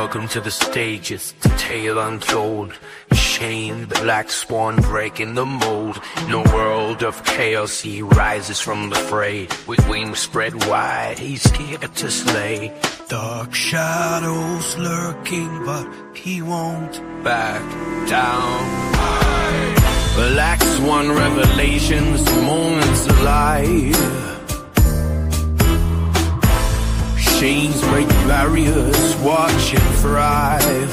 Welcome to the stage, it's the tale untold. Shane, the black swan breaking the mold. In a world of chaos, he rises from the fray. With wings spread wide, he's here to slay. Dark shadows lurking, but he won't back down. Black swan revelations, moments alive. Chains break barriers, watch him thrive.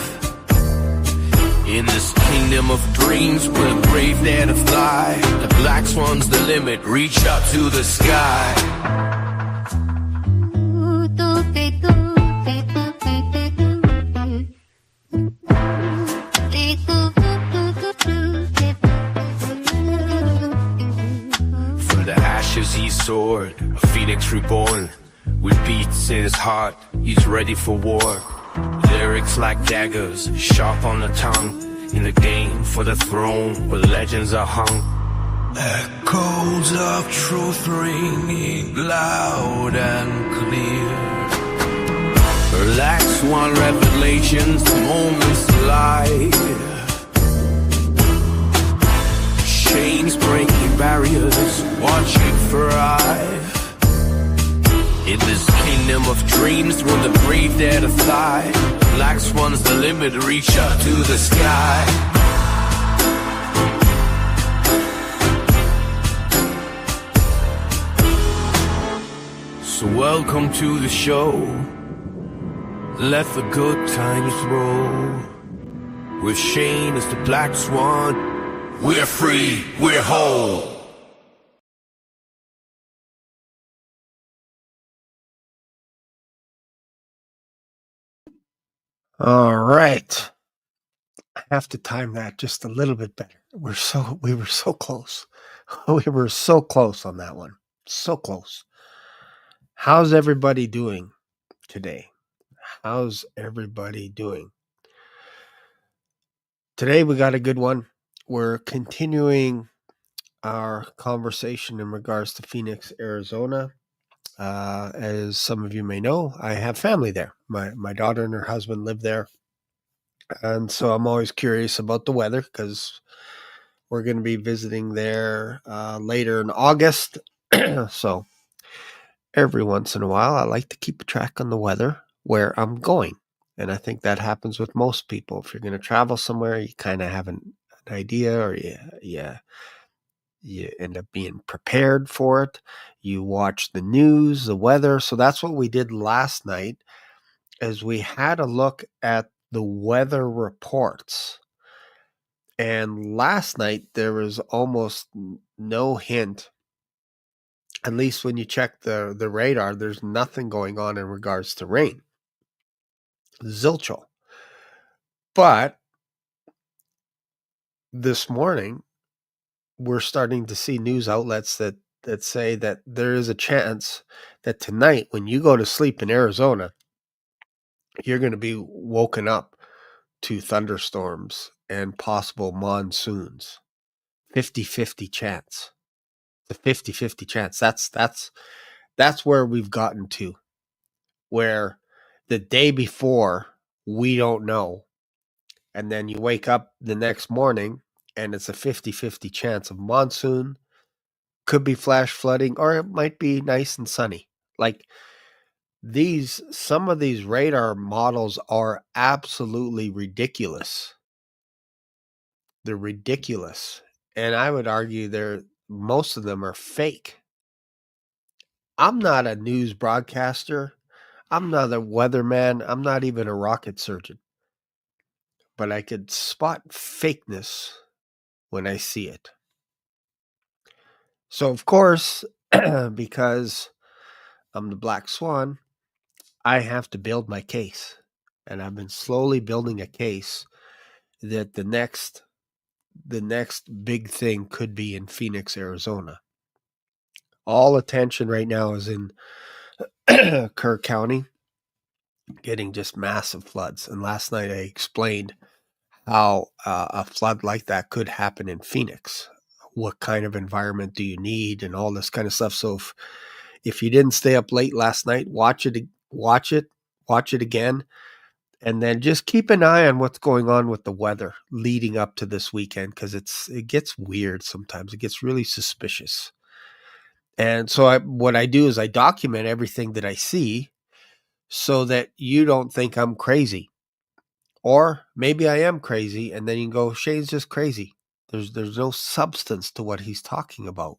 In this kingdom of dreams, we're brave dare to fly. The black swan's the limit, reach out to the sky. For the ashes he soared, a phoenix reborn. With beats in his heart, he's ready for war. Lyrics like daggers, sharp on the tongue. In the game for the throne, where legends are hung. Echoes of truth ringing loud and clear. Black swan revelations, moments live. Chains breaking barriers, watching thrive. In this kingdom of dreams, we're the brave dare to fly. Black swan's the limit, reach up to the sky. So welcome to the show. Let the good times roll. With Shane as the black swan, we're free, we're whole. All right. I have to time that just a little bit better. We were so close. We were so close on that one. So close. How's everybody doing today? How's everybody doing? Today we got a good one. We're continuing our conversation in regards to Phoenix, Arizona. As some of you may know, I have family there. My daughter and her husband live there. And so I'm always curious about the weather because we're going to be visiting there later in August. So every once in a while, I like to keep a track on the weather where I'm going. And I think that happens with most people. If you're going to travel somewhere, you kind of have an idea, or you end up being prepared for it. You watch the news, the weather. So that's what we did last night, is we had a look at the weather reports. And last night there was almost no hint, at least when you check the radar, there's nothing going on in regards to rain. Zilcho. But this morning, we're starting to see news outlets that say that there is a chance that tonight, when you go to sleep in Arizona, you're going to be woken up to thunderstorms and possible monsoons. 50-50 chance. The 50-50 chance. That's where we've gotten to, where the day before we don't know, and then you wake up the next morning and it's a 50-50 chance of monsoon. Could be flash flooding, or it might be nice and sunny. Like some of these radar models are absolutely ridiculous. They're ridiculous. And I would argue most of them are fake. I'm not a news broadcaster. I'm not a weatherman. I'm not even a rocket surgeon. But I could spot fakeness when I see it. So, of course, because I'm the black swan, I have to build my case. And I've been slowly building a case that the next big thing could be in Phoenix, Arizona. All attention right now is in Kerr County, getting just massive floods. And last night I explained how a flood like that could happen in Phoenix. What kind of environment do you need, and all this kind of stuff. So if you didn't stay up late last night, watch it again, And then just keep an eye on what's going on with the weather leading up to this weekend, because it gets weird sometimes. It gets really suspicious. And so what I do is I document everything that I see so that you don't think I'm crazy. Or maybe I am crazy, and then you can go, Shane's just crazy. There's no substance to what he's talking about.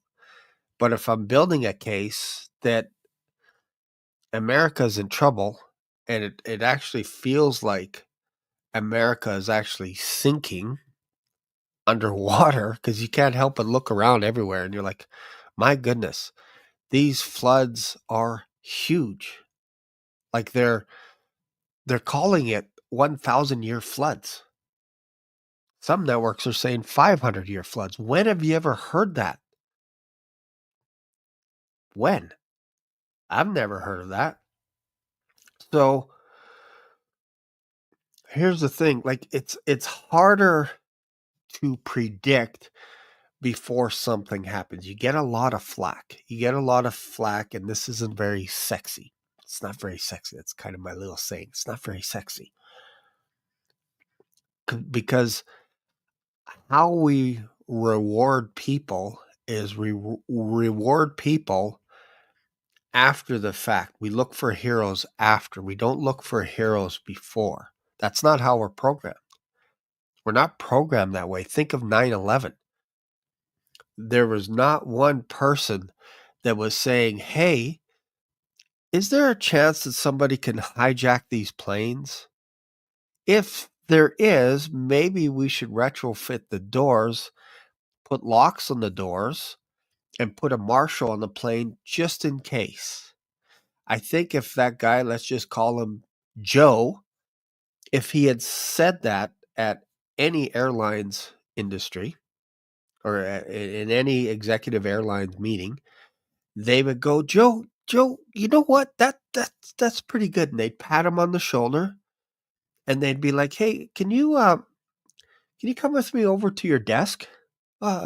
But if I'm building a case that America's in trouble, and it actually feels like America is actually sinking underwater, because you can't help but look around everywhere and you're like, my goodness, these floods are huge. Like they're calling it 1,000-year floods. Some networks are saying 500-year floods. When have you ever heard that? When? I've never heard of that. So here's the thing, like it's harder to predict before something happens. You get a lot of flack. And this isn't very sexy. It's not very sexy. That's kind of my little saying. It's not very sexy. Because how we reward people is we reward people after the fact. We look for heroes after. We don't look for heroes before. That's not how we're programmed. We're not programmed that way. Think of 9/11. There was not one person that was saying, hey, is there a chance that somebody can hijack these planes? If there is, maybe we should retrofit the doors, put locks on the doors, and put a marshal on the plane just in case. I think if that guy, let's just call him Joe, if he had said that at any airlines industry or in any executive airlines meeting, they would go, Joe, you know what? That's pretty good. And they'd pat him on the shoulder and they'd be like, hey, can you come with me over to your desk?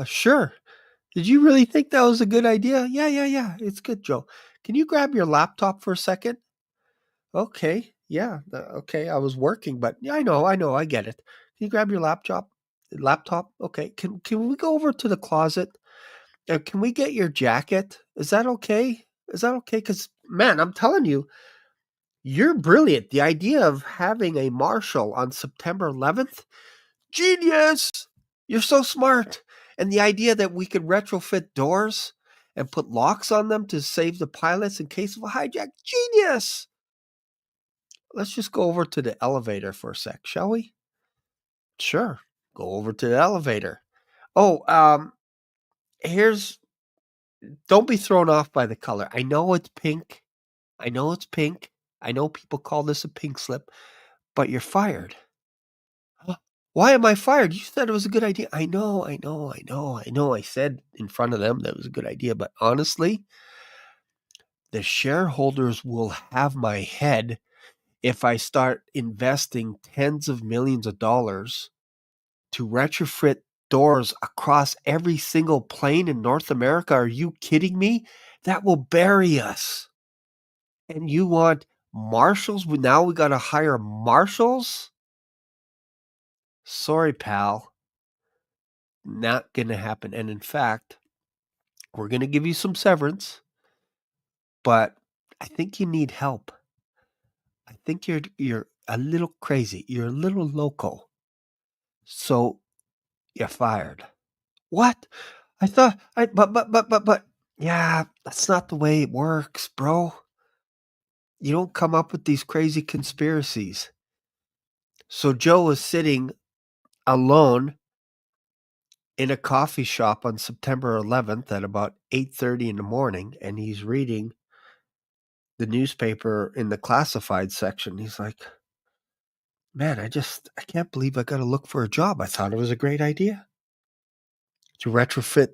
Sure. Did you really think that was a good idea? Yeah. It's good, Joe. Can you grab your laptop for a second? Okay. Yeah. Okay. I was working, but yeah, I know. I get it. Can you grab your laptop? Okay. Can we go over to the closet? Can we get your jacket? Is that okay? Because, man, I'm telling you, you're brilliant. The idea of having a marshal on September 11th, genius! You're so smart. And the idea that we could retrofit doors and put locks on them to save the pilots in case of a hijack, genius! Let's just go over to the elevator for a sec, shall we? Sure. Go over to the elevator. Oh, don't be thrown off by the color. I know it's pink. I know people call this a pink slip, but you're fired. "Huh? Why am I fired? You said it was a good idea." I know. I said in front of them that it was a good idea, but honestly, the shareholders will have my head if I start investing tens of millions of dollars to retrofit doors across every single plane in North America. Are you kidding me? That will bury us. And you want marshals? Now we got to hire marshals? Sorry, pal. Not going to happen. And in fact, we're going to give you some severance, but I think you need help. I think you're a little crazy. You're a little loco. So you're fired. What? But yeah, that's not the way it works, bro. You don't come up with these crazy conspiracies. So Joe was sitting alone in a coffee shop on September 11th at about 8:30 in the morning, and he's reading the newspaper in the classified section. He's like, man, I can't believe I got to look for a job. I thought it was a great idea to retrofit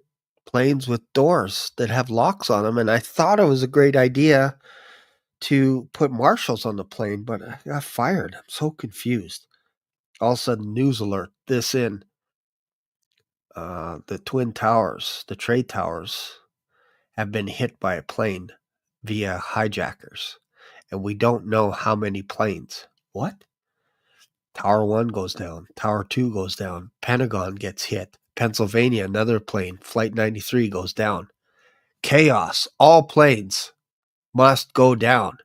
planes with doors that have locks on them. And I thought it was a great idea to put marshals on the plane, but I got fired. I'm so confused. All of a sudden, news alert, this in. The Twin Towers, the trade towers, have been hit by a plane via hijackers. And we don't know how many planes. What? Tower 1 goes down. Tower 2 goes down. Pentagon gets hit. Pennsylvania, another plane, Flight 93 goes down. Chaos. All planes must go down.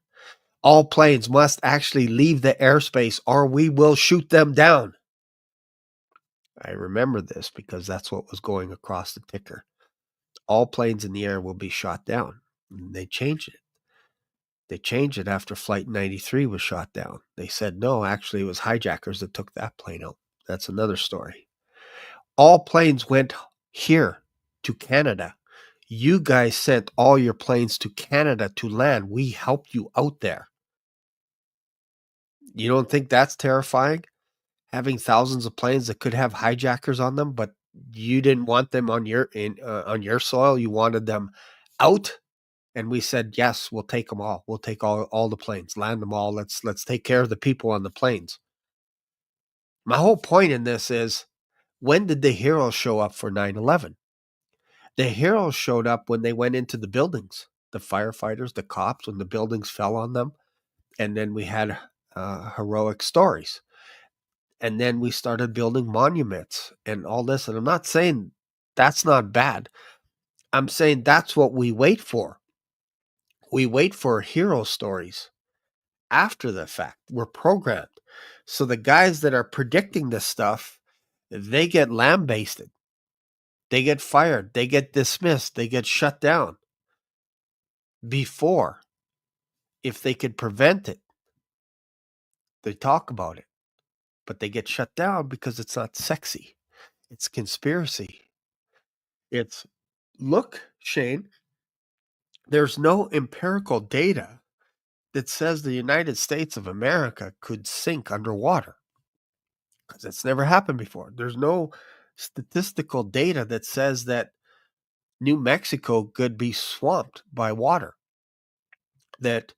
All planes must actually leave the airspace or we will shoot them down. I remember this because that's what was going across the ticker. All planes in the air will be shot down. And they changed it. They changed it after Flight 93 was shot down. They said, no, actually, it was hijackers that took that plane out. That's another story. All planes went here to Canada. You guys sent all your planes to Canada to land. We helped you out there. You don't think that's terrifying? Having thousands of planes that could have hijackers on them, but you didn't want them on your soil. You wanted them out. And we said, yes, we'll take them all. We'll take all the planes, land them all. Let's take care of the people on the planes. My whole point in this is, when did the heroes show up for 9/11? The heroes showed up when they went into the buildings, the firefighters, the cops, when the buildings fell on them. And then we had heroic stories. And then we started building monuments and all this. And I'm not saying that's not bad. I'm saying that's what we wait for. We wait for hero stories after the fact. We're programmed. So the guys that are predicting this stuff, they get lambasted. They get fired. They get dismissed. They get shut down. Before, if they could prevent it, they talk about it. But they get shut down because it's not sexy. It's conspiracy. It's, look, Shane, there's no empirical data that says the United States of America could sink underwater, because it's never happened before. There's no statistical data that says that New Mexico could be swamped by water, that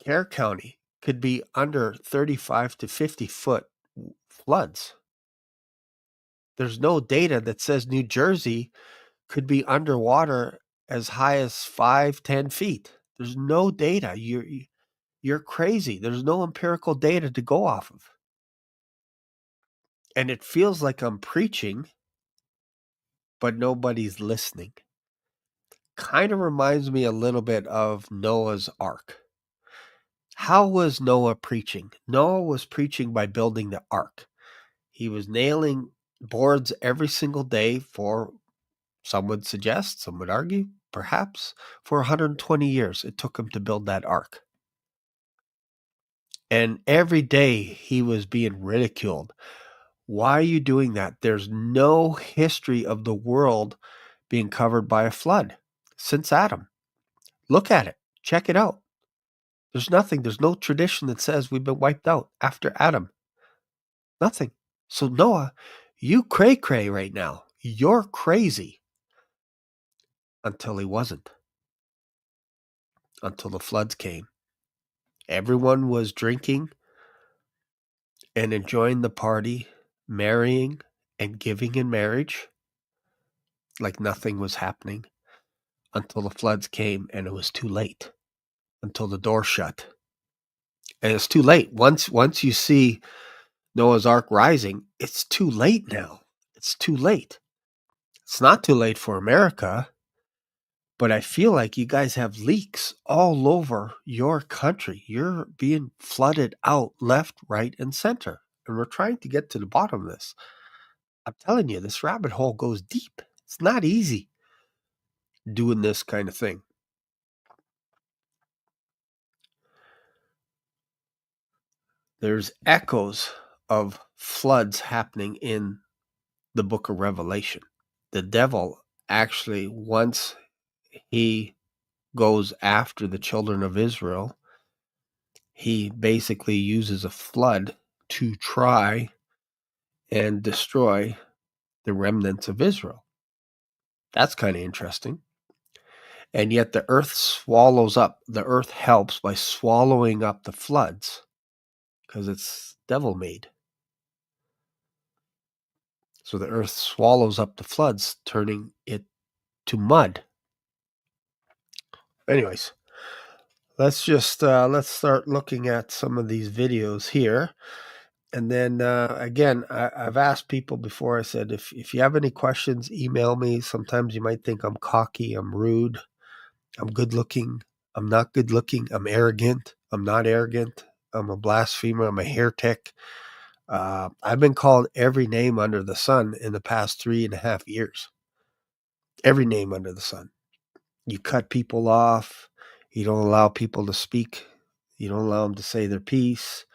Care County could be under 35 to 50 foot floods. There's no data that says New Jersey could be underwater as high as 5-10 feet. There's no data. You're crazy. There's no empirical data to go off of. And it feels like I'm preaching, but nobody's listening. Kind of reminds me a little bit of Noah's Ark. How was Noah preaching? Noah was preaching by building the ark. He was nailing boards every single day for, some would suggest, some would argue, perhaps, for 120 years it took him to build that ark. And every day he was being ridiculed. Why are you doing that? There's no history of the world being covered by a flood since Adam. Look at it. Check it out. There's nothing. There's no tradition that says we've been wiped out after Adam. Nothing. So Noah, you cray-cray right now. You're crazy. Until he wasn't. Until the floods came. Everyone was drinking and enjoying the party, marrying and giving in marriage like nothing was happening, until the floods came and it was too late. Until the door shut. And it's too late. Once you see Noah's Ark rising, it's too late now. It's too late. It's not too late for America, but I feel like you guys have leaks all over your country. You're being flooded out left, right, and center. And we're trying to get to the bottom of this. I'm telling you, this rabbit hole goes deep. It's not easy doing this kind of thing. There's echoes of floods happening in the book of Revelation. The devil actually, once he goes after the children of Israel, he basically uses a flood to try and destroy the remnants of Israel. That's kind of interesting. And yet the earth the earth helps by swallowing up the floods because it's devil made. So the earth swallows up the floods, turning it to mud. Anyways, let's start looking at some of these videos here. And then again, I've asked people before. I said, if you have any questions, email me. Sometimes you might think I'm cocky, I'm rude, I'm good looking. I'm not good looking. I'm arrogant. I'm not arrogant. I'm a blasphemer. I'm a heretic. I've been called every name under the sun in the past 3.5 years. Every name under the sun. You cut people off. You don't allow people to speak. You don't allow them to say their piece.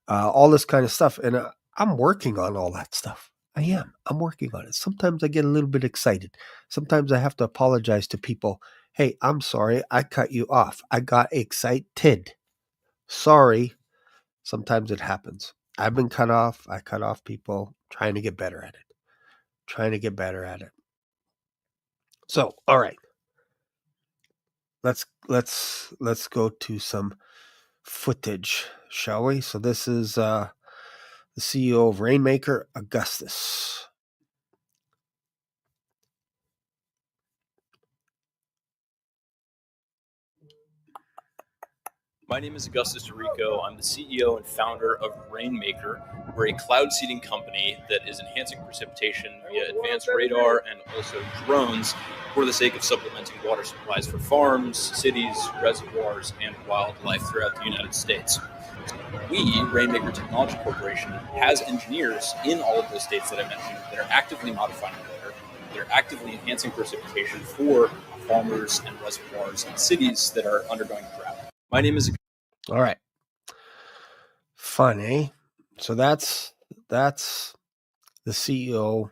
All this kind of stuff. And I'm working on all that stuff. I am. I'm working on it. Sometimes I get a little bit excited. Sometimes I have to apologize to people. Hey, I'm sorry. I cut you off. I got excited. Sorry. Sometimes it happens. I've been cut off. I cut off people. Trying to get better at it. Trying to get better at it. So, all right. Let's go to some footage, shall we? So this is the CEO of Rainmaker, Augustus. My name is Augustus Dorico. I'm the CEO and founder of Rainmaker. We're a cloud seeding company that is enhancing precipitation via advanced radar and also drones for the sake of supplementing water supplies for farms, cities, reservoirs, and wildlife throughout the United States. We, Rainmaker Technology Corporation, has engineers in all of those states that I mentioned that are actively modifying weather. They're actively enhancing precipitation for farmers and reservoirs and cities that are undergoing drought. My name is... All right. Fun, eh? So that's the CEO,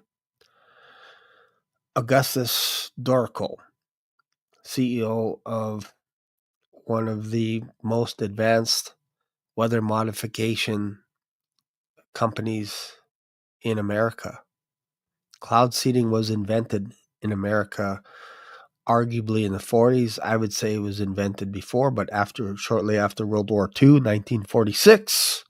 Augustus Dorico, CEO of one of the most advanced weather modification companies in America. Cloud seeding was invented in America arguably in the 40s. I would say it was invented before, but shortly after World War II, 1946,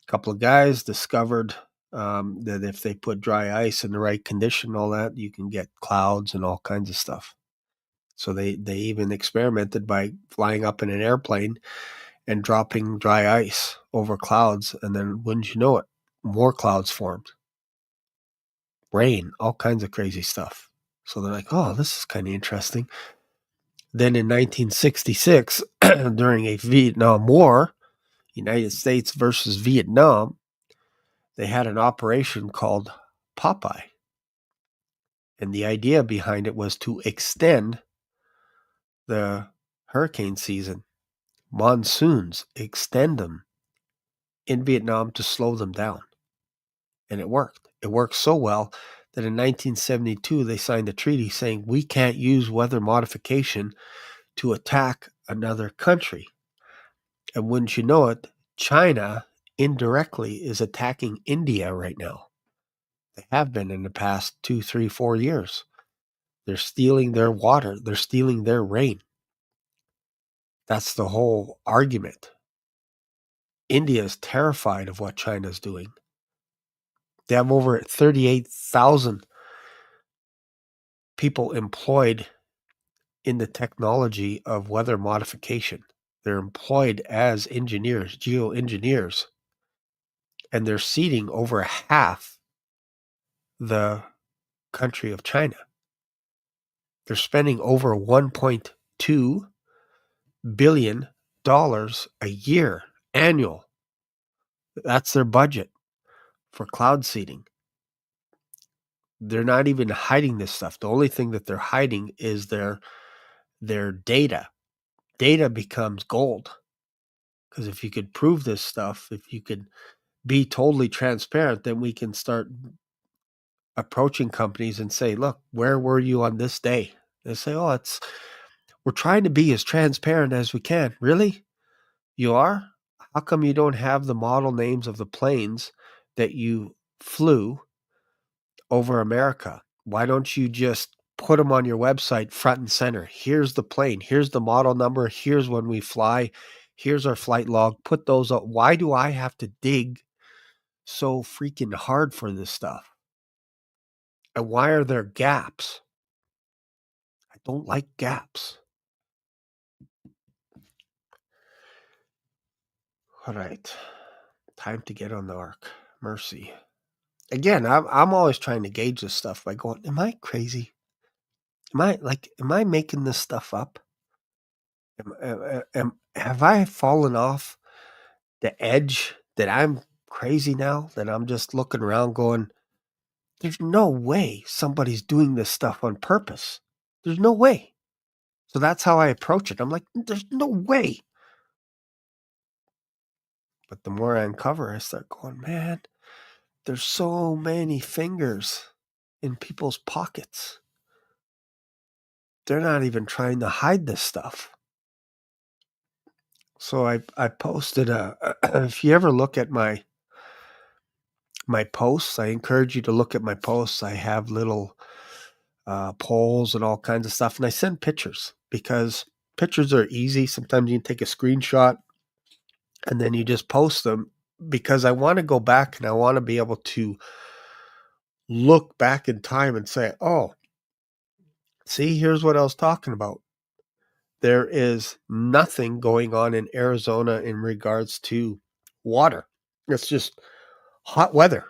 a couple of guys discovered that if they put dry ice in the right condition, all that, you can get clouds and all kinds of stuff. So they even experimented by flying up in an airplane and dropping dry ice over clouds, and then wouldn't you know it, more clouds formed. Rain, all kinds of crazy stuff. So they're like, oh, this is kind of interesting. Then in 1966, during a Vietnam War, United States versus Vietnam, they had an operation called Popeye. And the idea behind it was to extend the hurricane season, monsoons, extend them in Vietnam to slow them down. And it worked. It worked so well that in 1972, they signed a treaty saying we can't use weather modification to attack another country. And wouldn't you know it, China indirectly is attacking India right now. They have been in the past 2, 3, 4 years. They're stealing their water. They're stealing their rain. That's the whole argument. India is terrified of what China's doing. They have over 38,000 people employed in the technology of weather modification. They're employed as engineers, geoengineers, and they're seeding over half the country of China. They're spending over $1.2 billion a year, annual. That's their budget for cloud seeding. They're not even hiding this stuff. The only thing that they're hiding is their data. Data becomes gold. Because if you could prove this stuff, if you could be totally transparent, then we can start approaching companies and say, look, where were you on this day? They say, oh, we're trying to be as transparent as we can. Really? You are? How come you don't have the model names of the planes that you flew over America? Why don't you just put them on your website front and center? Here's the plane. Here's the model number. Here's when we fly. Here's our flight log. Put those up. Why do I have to dig so freaking hard for this stuff? And why are there gaps? I don't like gaps. All right. Time to get on the ark. Mercy. Again, I'm always trying to gauge this stuff by going, am I crazy? Am I making this stuff up? Have I fallen off the edge that I'm crazy now? That I'm just looking around going, there's no way somebody's doing this stuff on purpose. There's no way. So that's how I approach it. I'm like, there's no way. But the more I uncover, I start going, man, there's so many fingers in people's pockets. They're not even trying to hide this stuff. So I posted if you ever look at my posts, I encourage you to look at my posts. I have little polls and all kinds of stuff. And I send pictures because pictures are easy. Sometimes you can take a screenshot and then you just post them, because I want to go back and I want to be able to look back in time and say, oh, see, here's what I was talking about. There is nothing going on in Arizona in regards to water. It's just hot weather.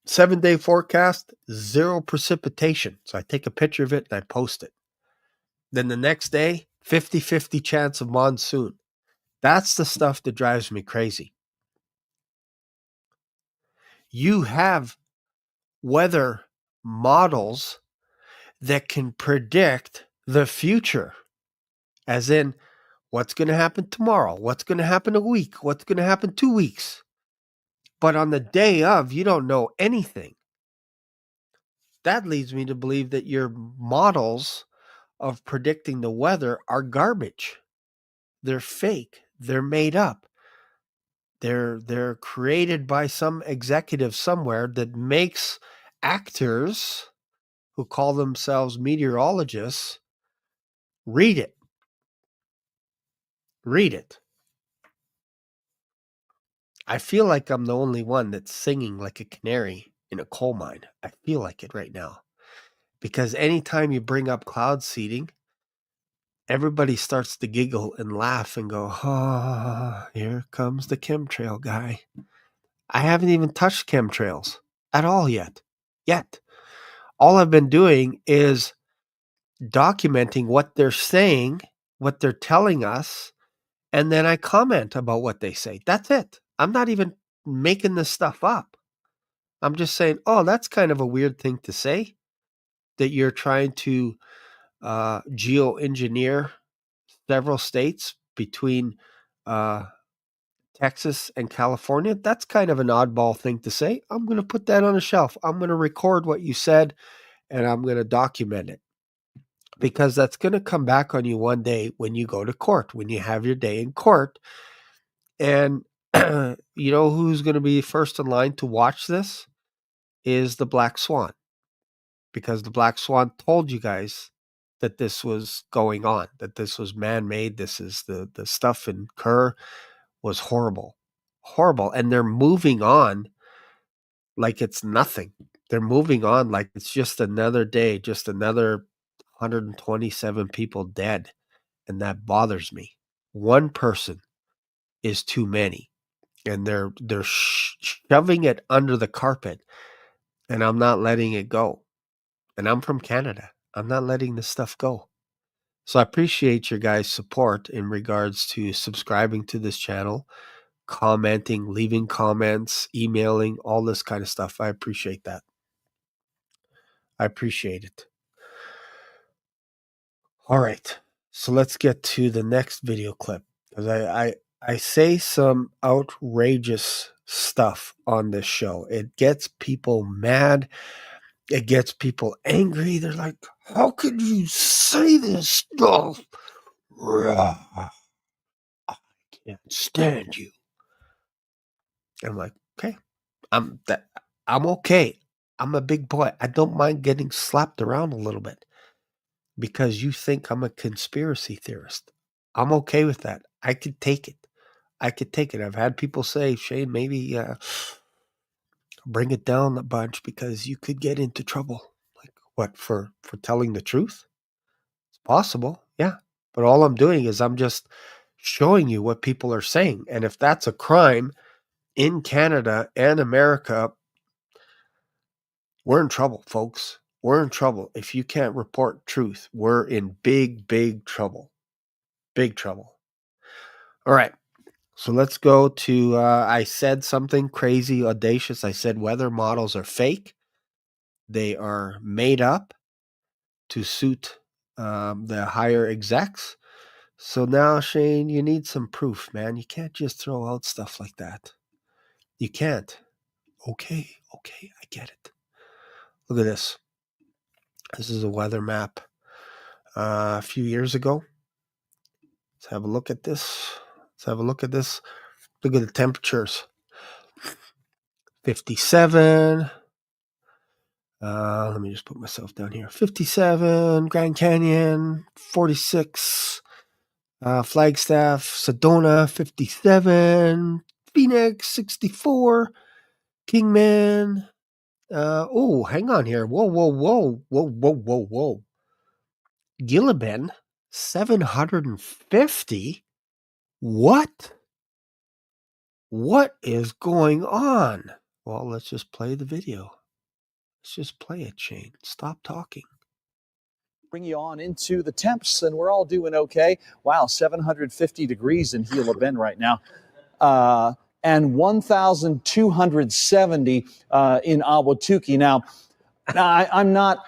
7-day forecast, 0 precipitation. So I take a picture of it and I post it. Then the next day, 50-50 chance of monsoon. That's the stuff that drives me crazy. You have weather models that can predict the future, as in what's going to happen tomorrow, what's going to happen a week, what's going to happen 2 weeks. But on the day of, you don't know anything. That leads me to believe that your models of predicting the weather are garbage. They're fake. They're made up. They're created by some executive somewhere that makes actors who call themselves meteorologists read it. Read it. I feel like I'm the only one that's singing like a canary in a coal mine. I feel like it right now. Because anytime you bring up cloud seeding, everybody starts to giggle and laugh and go, oh, here comes the chemtrail guy. I haven't even touched chemtrails at all yet. All I've been doing is documenting what they're saying, what they're telling us, and then I comment about what they say. That's it. I'm not even making this stuff up. I'm just saying, oh, that's kind of a weird thing to say, that you're trying to geoengineer several states between Texas and California. That's kind of an oddball thing to say. I'm going to put that on a shelf. I'm going to record what you said and I'm going to document it, because that's going to come back on you one day when you go to court, when you have your day in court. And you know who's going to be first in line to watch this is the Black Swan, because the Black Swan told you guys that this was going on, that this was man-made. This is the stuff in Kerr was horrible. And they're moving on like it's nothing. They're moving on like it's just another day, just another 127 people dead. And that bothers me. One person is too many. And they're shoving it under the carpet. And I'm not letting it go. And I'm from Canada. I'm not letting this stuff go. So I appreciate your guys' support in regards to subscribing to this channel, commenting, leaving comments, emailing, all this kind of stuff. I appreciate that. I appreciate it. All right. So let's get to the next video clip, because I say some outrageous stuff on this show. It gets people mad. It gets people angry. They're like, how could you say this stuff? I can't stand you. And I'm like, okay, I'm okay. I'm a big boy. I don't mind getting slapped around a little bit because you think I'm a conspiracy theorist. I'm okay with that. I could take it. I've had people say, Shane, maybe bring it down a bunch because you could get into trouble. Like, what, for telling the truth? It's possible, yeah. But all I'm doing is I'm just showing you what people are saying. And if that's a crime, in Canada and America, we're in trouble, folks. We're in trouble. If you can't report truth, we're in big, big trouble. Big trouble. All right. So let's go to, I said something crazy, audacious. I said weather models are fake. They are made up to suit the higher execs. So now, Shane, you need some proof, man. You can't just throw out stuff like that. You can't. Okay, I get it. Look at this. This is a weather map a few years ago. Let's have a look at this. Look at the temperatures. 57. Let me just put myself down here. 57, Grand Canyon, 46, Flagstaff, Sedona, 57, Phoenix, 64, Kingman. Hang on here. Whoa. Gilliben, 750? What? What is going on? Well, let's just play the video. Let's just play it, Shane. Stop talking. Bring you on into the temps, and we're all doing okay. Wow, 750 degrees in Gila Bend right now. And 1,270 in Ahwatukee. Now I'm not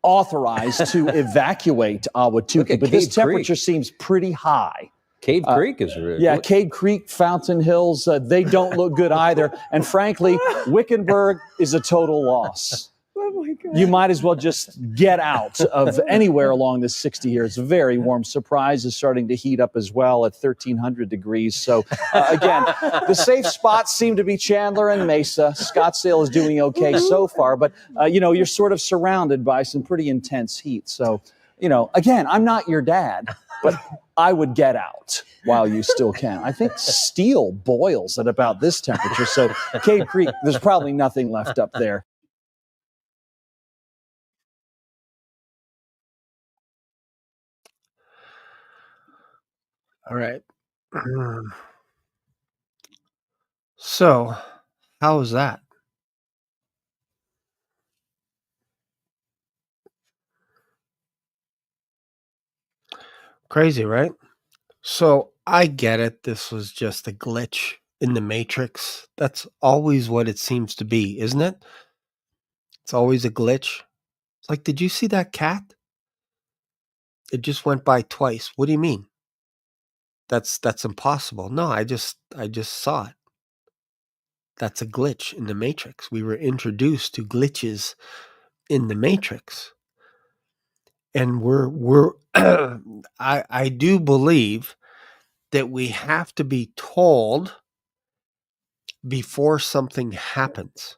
authorized to evacuate Ahwatukee, but this temperature seems pretty high. Cave Creek is really Yeah, Cave Creek, Fountain Hills, they don't look good either. And frankly, Wickenburg is a total loss. Oh my God. You might as well just get out of anywhere along this 60 here. It's very warm. Surprise is starting to heat up as well at 1,300 degrees. So again, the safe spots seem to be Chandler and Mesa. Scottsdale is doing okay so far, but you're sort of surrounded by some pretty intense heat. So, again, I'm not your dad, but I would get out while you still can. I think steel boils at about this temperature. So Cave Creek, there's probably nothing left up there. All right. So, how is that? Crazy, right? So, I get it. This was just a glitch in the matrix. That's always what it seems to be, isn't it? It's always a glitch. It's like, did you see that cat? It just went by twice. What do you mean? That's impossible. No, I just saw it. That's a glitch in the matrix. We were introduced to glitches in the matrix. And we're I do believe that we have to be told before something happens.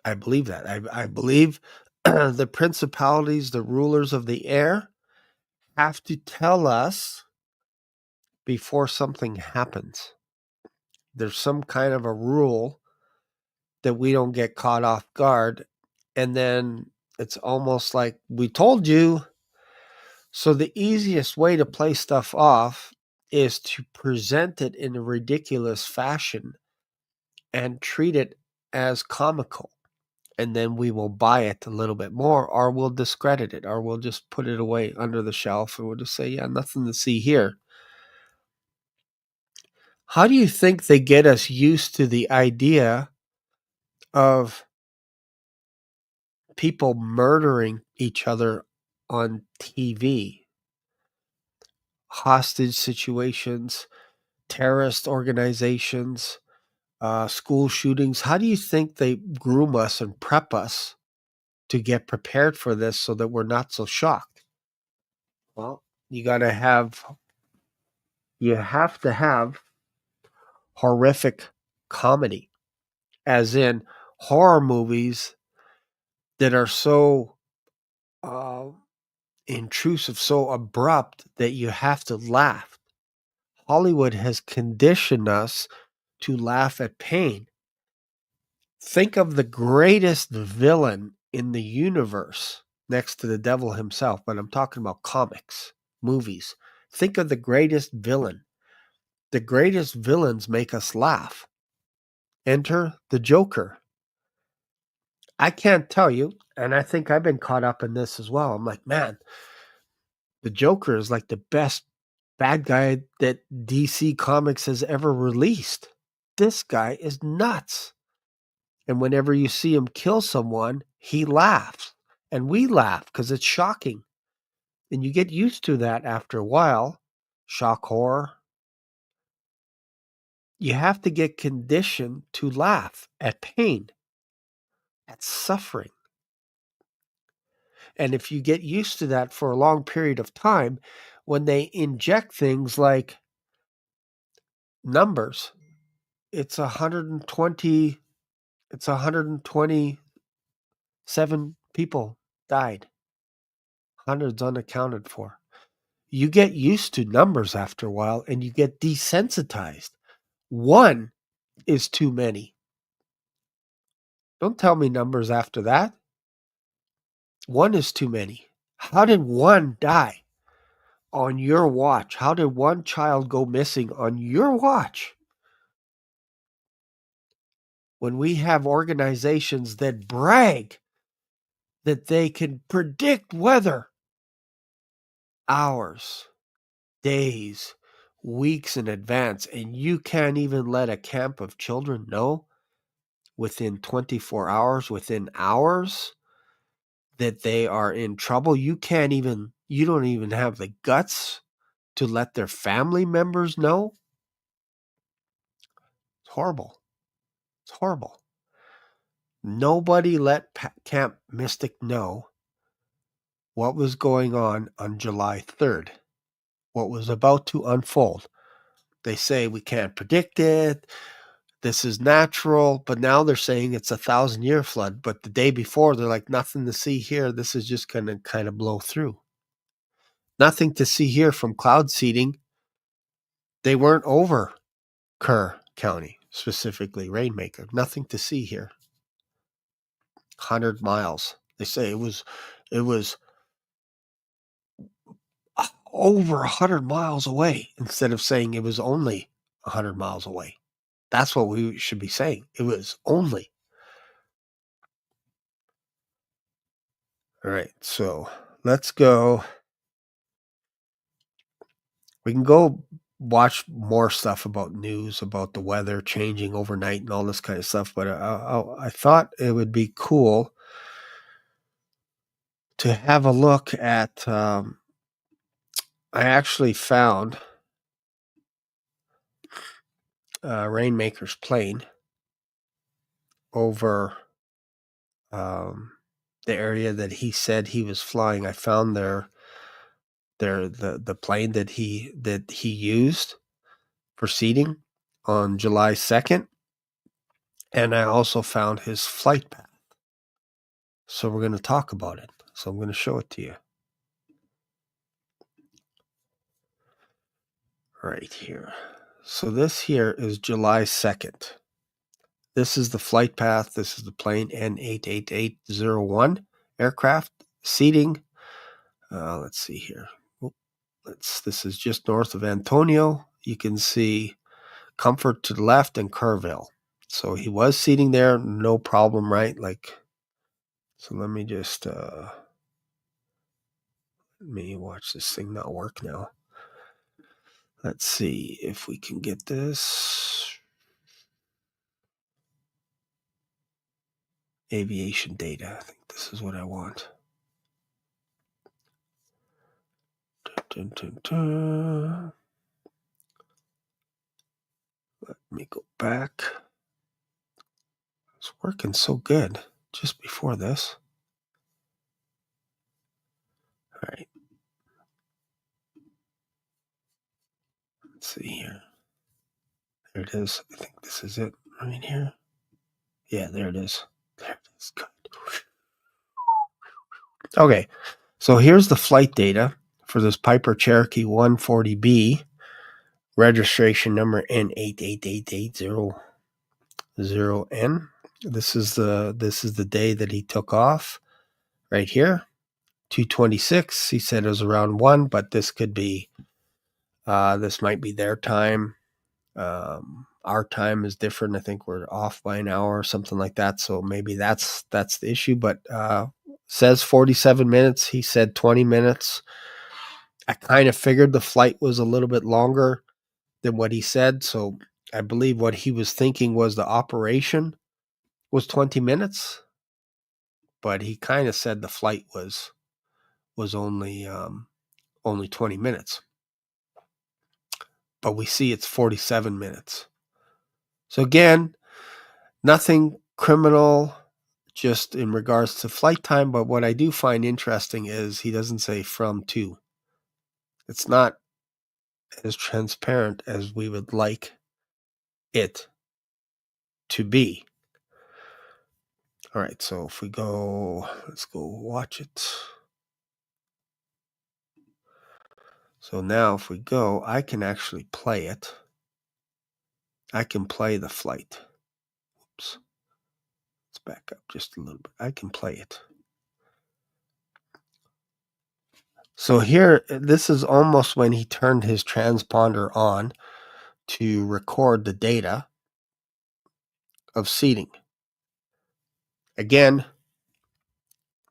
I believe that. I believe the principalities, the rulers of the air, have to tell us before something happens. There's some kind of a rule that we don't get caught off guard. And then it's almost like we told you. So the easiest way to play stuff off is to present it in a ridiculous fashion and treat it as comical. And then we will buy it a little bit more, or we'll discredit it, or we'll just put it away under the shelf and we'll just say, yeah, nothing to see here. How do you think they get us used to the idea of people murdering each other on TV? Hostage situations, terrorist organizations, school shootings. How do you think they groom us and prep us to get prepared for this so that we're not so shocked? Well, you have to have horrific comedy, as in horror movies that are so intrusive, so abrupt that you have to laugh. Hollywood has conditioned us to laugh at pain. Think of the greatest villain in the universe next to the devil himself, but I'm talking about comics, movies. Think of the greatest villain. The greatest villains make us laugh. Enter the Joker. I can't tell you, and I think I've been caught up in this as well. I'm like, man, the Joker is like the best bad guy that DC Comics has ever released. This guy is nuts. And whenever you see him kill someone, he laughs. And we laugh because it's shocking. And you get used to that after a while. Shock horror. You have to get conditioned to laugh at pain, at suffering. And if you get used to that for a long period of time, when they inject things like numbers, it's 127 people died. Hundreds unaccounted for. You get used to numbers after a while and you get desensitized. One is too many. Don't tell me numbers after that. One is too many. How did one die on your watch? How did one child go missing on your watch? When we have organizations that brag that they can predict weather hours, days, weeks in advance, and you can't even let a camp of children know within 24 hours, within hours, that they are in trouble. You don't even have the guts to let their family members know. It's horrible. It's horrible. Nobody let Camp Mystic know what was going on July 3rd, what was about to unfold. They say we can't predict it. This is natural, but now they're saying it's a 1,000-year flood. But the day before, they're like, nothing to see here. This is just going to kind of blow through. Nothing to see here from cloud seeding. They weren't over Kerr County, specifically Rainmaker. Nothing to see here. 100 miles. They say it was over 100 miles away instead of saying it was only 100 miles away. That's what we should be saying. It was only. All right, so let's go. We can go watch more stuff about news, about the weather changing overnight and all this kind of stuff, but I thought it would be cool to have a look at, I actually found Rainmaker's plane over the area that he said he was flying. I found the plane that he used for seeding on July 2nd, and I also found his flight path. So we're going to talk about it. So I'm going to show it to you. Right here. So this here is July 2nd. This is the flight path. This is the plane N88801 aircraft seating. Let's see here. This is just north of Antonio. You can see Comfort to the left and Kerrville. So he was seating there, no problem, right? So let me just let me watch this thing not work now. Let's see if we can get this. Aviation data. I think this is what I want. Dun, dun, dun. Let me go back. It's working so good just before this. All right. Let's see here. There it is. I think this is it right here. Yeah, there it is. There it is. Good. Okay. So here's the flight data for this Piper Cherokee 140B, registration number N88880N. This is the day that he took off right here. 2:26. He said it was around 1, but this could be this might be their time. Our time is different. I think we're off by an hour or something like that. So maybe that's the issue. But says 47 minutes. He said 20 minutes. I kind of figured the flight was a little bit longer than what he said. So I believe what he was thinking was the operation was 20 minutes. But he kind of said the flight was only 20 minutes. But we see it's 47 minutes. So again, nothing criminal, just in regards to flight time. But what I do find interesting is he doesn't say from to. It's not as transparent as we would like it to be. All right, so if we go, let's go watch it. So now if we go, I can actually play it. I can play the flight. Oops. Let's back up just a little bit. I can play it. So here, this is almost when he turned his transponder on to record the data of seating. Again,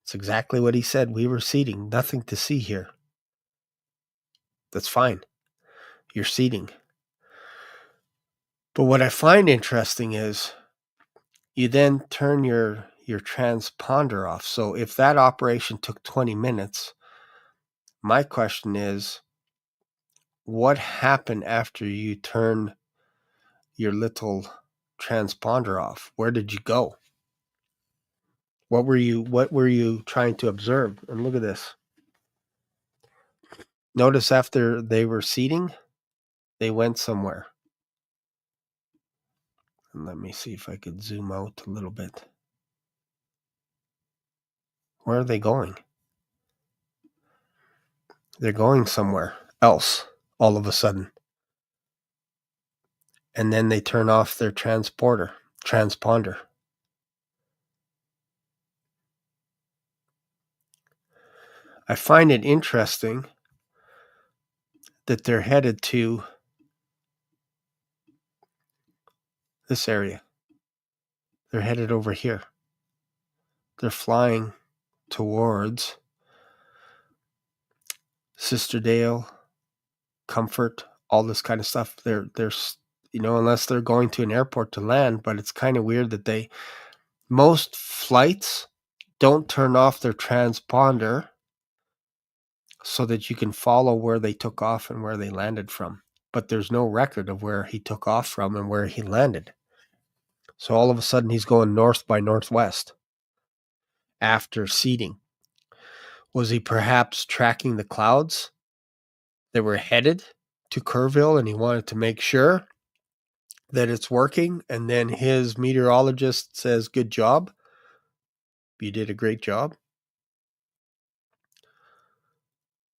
it's exactly what he said. We were seating. Nothing to see here. That's fine. You're seating. But what I find interesting is you then turn your transponder off. So if that operation took 20 minutes, my question is, what happened after you turn your little transponder off? Where did you go? What were you trying to observe? And look at this. Notice after they were seating, they went somewhere. And let me see if I could zoom out a little bit. Where are they going? They're going somewhere else all of a sudden. And then they turn off their transponder. I find it interesting that they're headed to this area. They're headed over here. They're flying towards Sisterdale, Comfort, all this kind of stuff. They're unless they're going to an airport to land, but it's kind of weird that most flights don't turn off their transponder so that you can follow where they took off and where they landed from. But there's no record of where he took off from and where he landed. So all of a sudden he's going north by northwest after seating. Was he perhaps tracking the clouds that were headed to Kerrville, and he wanted to make sure that it's working? And then his meteorologist says, "Good job. You did a great job."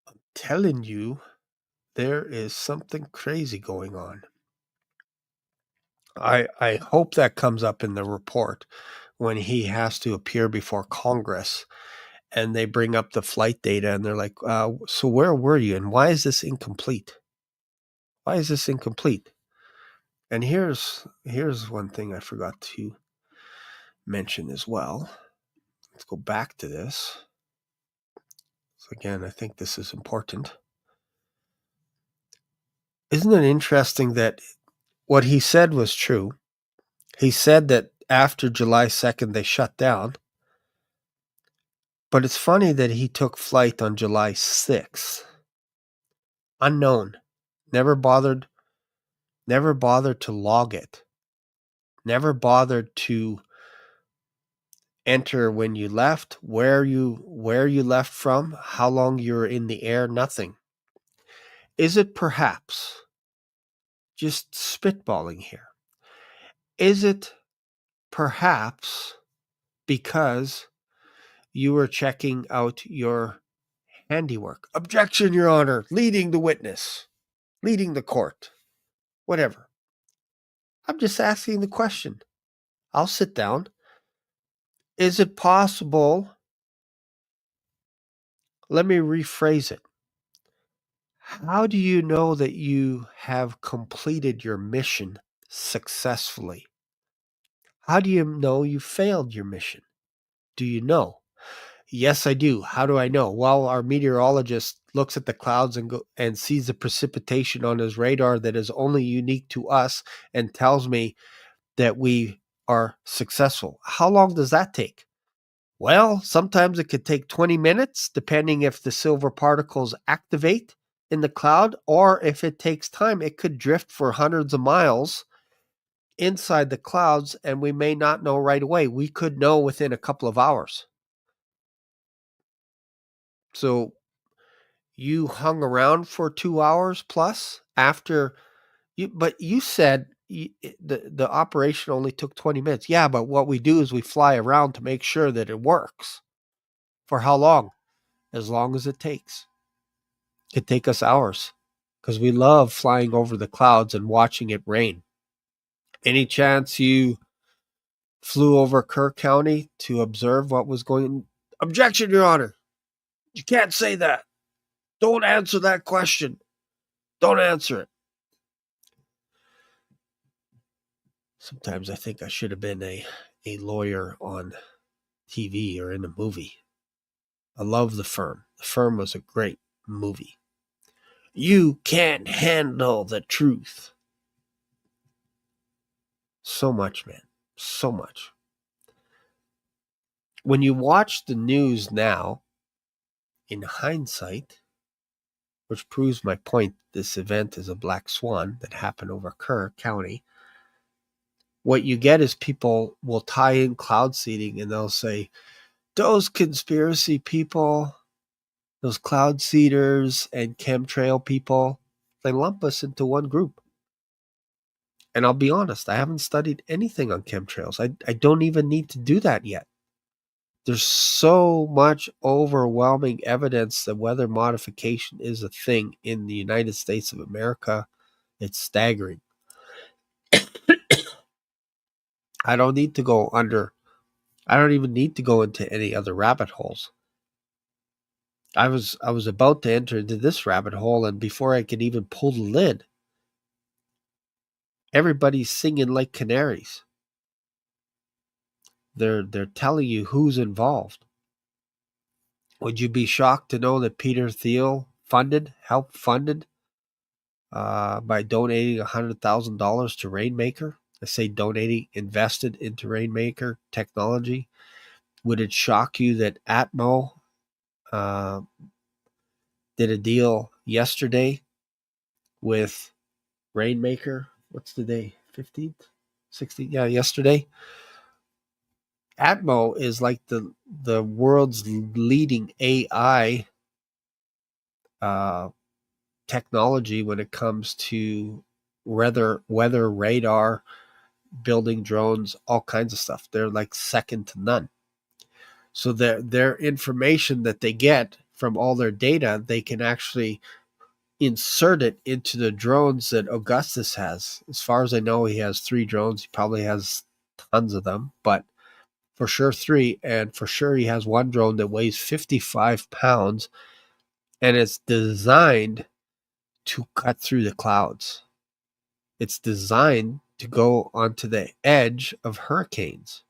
I'm telling you, there is something crazy going on. I hope that comes up in the report when he has to appear before Congress and they bring up the flight data and they're like, so where were you and why is this incomplete? Why is this incomplete? And here's one thing I forgot to mention as well. Let's go back to this. So again, I think this is important. Isn't it interesting that what he said was true? He said that after July 2nd, they shut down. But it's funny that he took flight on July 6th. Unknown. Never bothered to log it. Never bothered to enter when you left, where you left from, how long you were in the air, nothing. Is it perhaps, just spitballing here, is it perhaps because you were checking out your handiwork? Objection, Your Honor. Leading the witness. Leading the court. Whatever. I'm just asking the question. I'll sit down. Is it possible? Let me rephrase it. How do you know that you have completed your mission successfully? How do you know you failed your mission? Do you know? Yes, I do. How do I know? Well, our meteorologist looks at the clouds and sees the precipitation on his radar that is only unique to us and tells me that we are successful. How long does that take? Well, sometimes it could take 20 minutes, depending if the silver particles activate in the cloud, or if it takes time, it could drift for hundreds of miles inside the clouds, and we may not know right away. We could know within a couple of hours. So you hung around for 2 hours plus after but you said the operation only took 20 minutes. Yeah, but what we do is we fly around to make sure that it works. For how long? As long as it takes. It could take us hours because we love flying over the clouds and watching it rain. Any chance you flew over Kerr County to observe what was going on? Objection, Your Honor. You can't say that. Don't answer that question. Don't answer it. Sometimes I think I should have been a lawyer on TV or in a movie. I love The Firm. The Firm was a great movie. You can't handle the truth. So much, man. So much. When you watch the news now, in hindsight, which proves my point, this event is a black swan that happened over Kerr County, what you get is people will tie in cloud seeding and they'll say, those conspiracy people, those cloud seeders and chemtrail people, they lump us into one group. And I'll be honest, I haven't studied anything on chemtrails. I don't even need to do that yet. There's so much overwhelming evidence that weather modification is a thing in the United States of America. It's staggering. I don't even need to go into any other rabbit holes. I was about to enter into this rabbit hole, and before I could even pull the lid, everybody's singing like canaries. They're telling you who's involved. Would you be shocked to know that Peter Thiel helped funded by donating $100,000 to Rainmaker? I say donating, invested into Rainmaker technology. Would it shock you that Atmo did a deal yesterday with Rainmaker? What's the day? 15th? 16th? Yeah, yesterday. Atmo is like the world's leading AI technology when it comes to weather radar, building drones, all kinds of stuff. They're like second to none. So their information that they get from all their data, they can actually insert it into the drones that Augustus has. As far as I know, he has 3 drones. He probably has tons of them, but for sure 3. And for sure he has one drone that weighs 55 pounds and it's designed to cut through the clouds. It's designed to go onto the edge of hurricanes.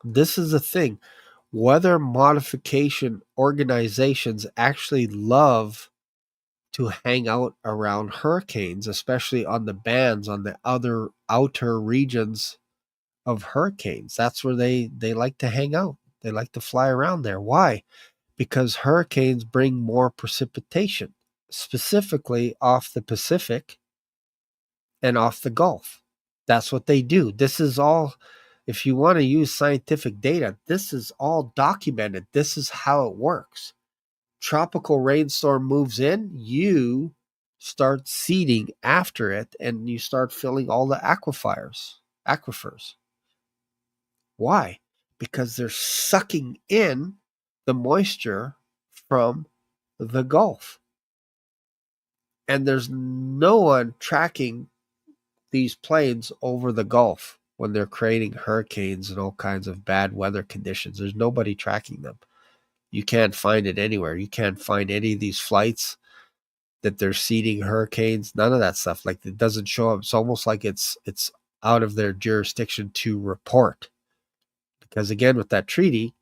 This is the thing. Weather modification organizations actually love to hang out around hurricanes, especially on the bands, on the other outer regions of hurricanes. That's where they like to hang out. They like to fly around there. Why? Because hurricanes bring more precipitation, specifically off the Pacific and off the Gulf. That's what they do. This is all, if you want to use scientific data, this is all documented. This is how it works. Tropical rainstorm moves in, you start seeding after it, and you start filling all the aquifers. Why? Because they're sucking in the moisture from the Gulf. And there's no one tracking these planes over the Gulf when they're creating hurricanes and all kinds of bad weather conditions. There's nobody tracking them. You can't find it anywhere. You can't find any of these flights that they're seeding hurricanes. None of that stuff. Like, it doesn't show up. It's almost like it's out of their jurisdiction to report. Because again, with that treaty,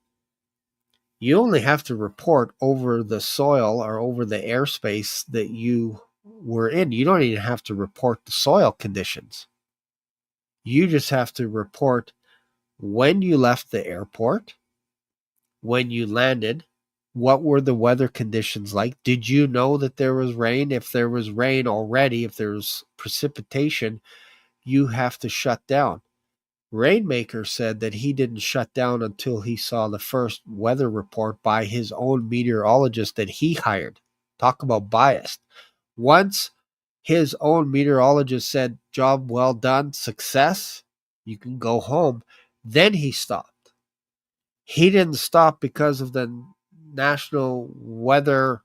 you only have to report over the soil or over the airspace that you were in. You don't even have to report the soil conditions. You just have to report when you left the airport, when you landed, what were the weather conditions like? Did you know that there was rain? If there was rain already, if there was precipitation, you have to shut down. Rainmaker said that he didn't shut down until he saw the first weather report by his own meteorologist that he hired. Talk about biased. Once his own meteorologist said, job well done, success, you can go home, then he stopped. He didn't stop because of the National Weather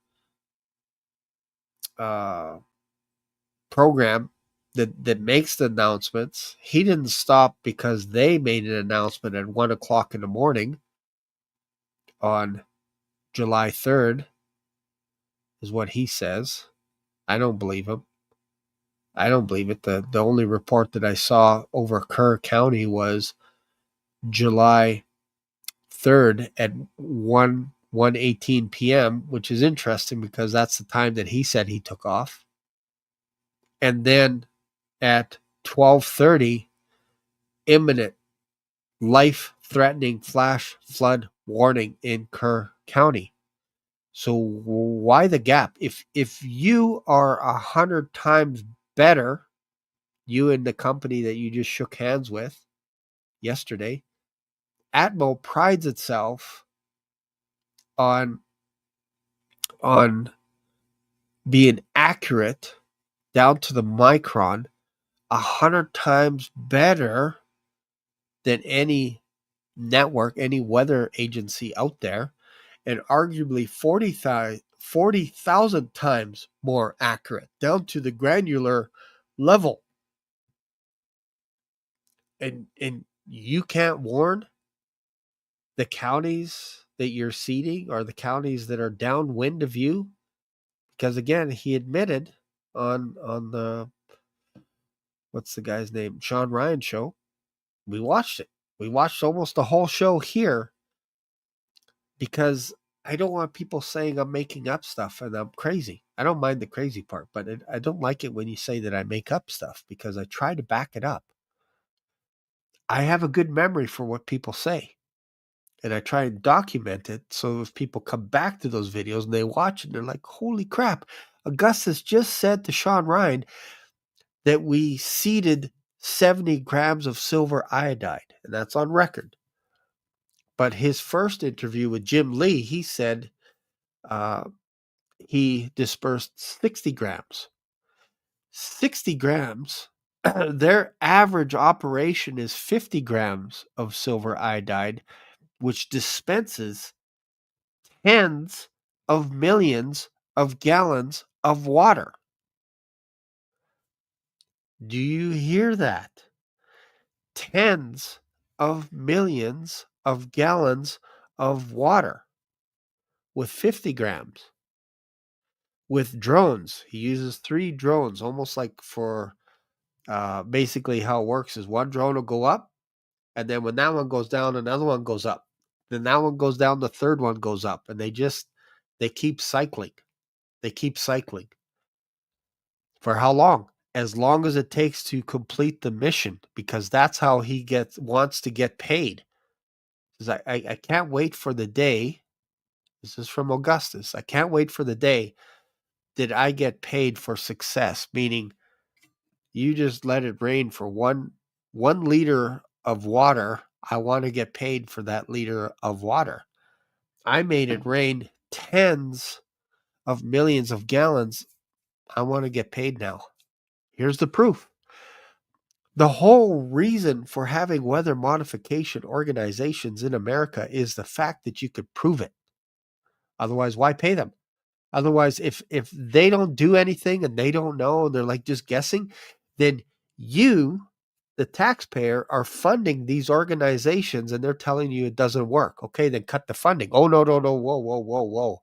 program that makes the announcements. He didn't stop because they made an announcement at 1 o'clock in the morning on July 3rd, is what he says. I don't believe him. I don't believe it. The only report that I saw over Kerr County was July 3rd at 1:18 p.m., which is interesting because that's the time that he said he took off. And then at 12:30, imminent life-threatening flash flood warning in Kerr County. So why the gap? If you are 100 times better, you and the company that you just shook hands with yesterday, Atmo prides itself on being accurate down to the micron, 100 times better than any network, any weather agency out there, and arguably 40,000 times more accurate, down to the granular level. And you can't warn the counties that you're seeding or the counties that are downwind of you, because again, he admitted on the, what's the guy's name, Sean Ryan show. We watched it. We watched almost the whole show here because I don't want people saying I'm making up stuff and I'm crazy. I don't mind the crazy part, but I don't like it when you say that I make up stuff because I try to back it up. I have a good memory for what people say, and I try and document it so if people come back to those videos and they watch it, they're like, holy crap, Augustus just said to Sean Ryan that we seeded 70 grams of silver iodide, and that's on record. But his first interview with Jim Lee, he said he dispersed 60 grams. 60 grams. Their average operation is 50 grams of silver iodide, which dispenses tens of millions of gallons of water. Do you hear that? Tens of millions of gallons of water with 50 grams. With drones, he uses 3 drones, almost like for basically how it works is one drone will go up, and then when that one goes down, another one goes up. Then that one goes down, the third one goes up, and they keep cycling. They keep cycling. For how long? As long as it takes to complete the mission, because that's how he wants to get paid. Because I can't wait for the day. This is from Augustus. I can't wait for the day that I get paid for success, meaning you just let it rain for one liter of water. I want to get paid for that liter of water. I made it rain tens of millions of gallons. I want to get paid now. Here's the proof. The whole reason for having weather modification organizations in America is the fact that you could prove it. Otherwise, why pay them? Otherwise, if they don't do anything and they don't know, and they're like just guessing, then you the taxpayer are funding these organizations, and they're telling you it doesn't work. Okay, then cut the funding. Oh, no, whoa.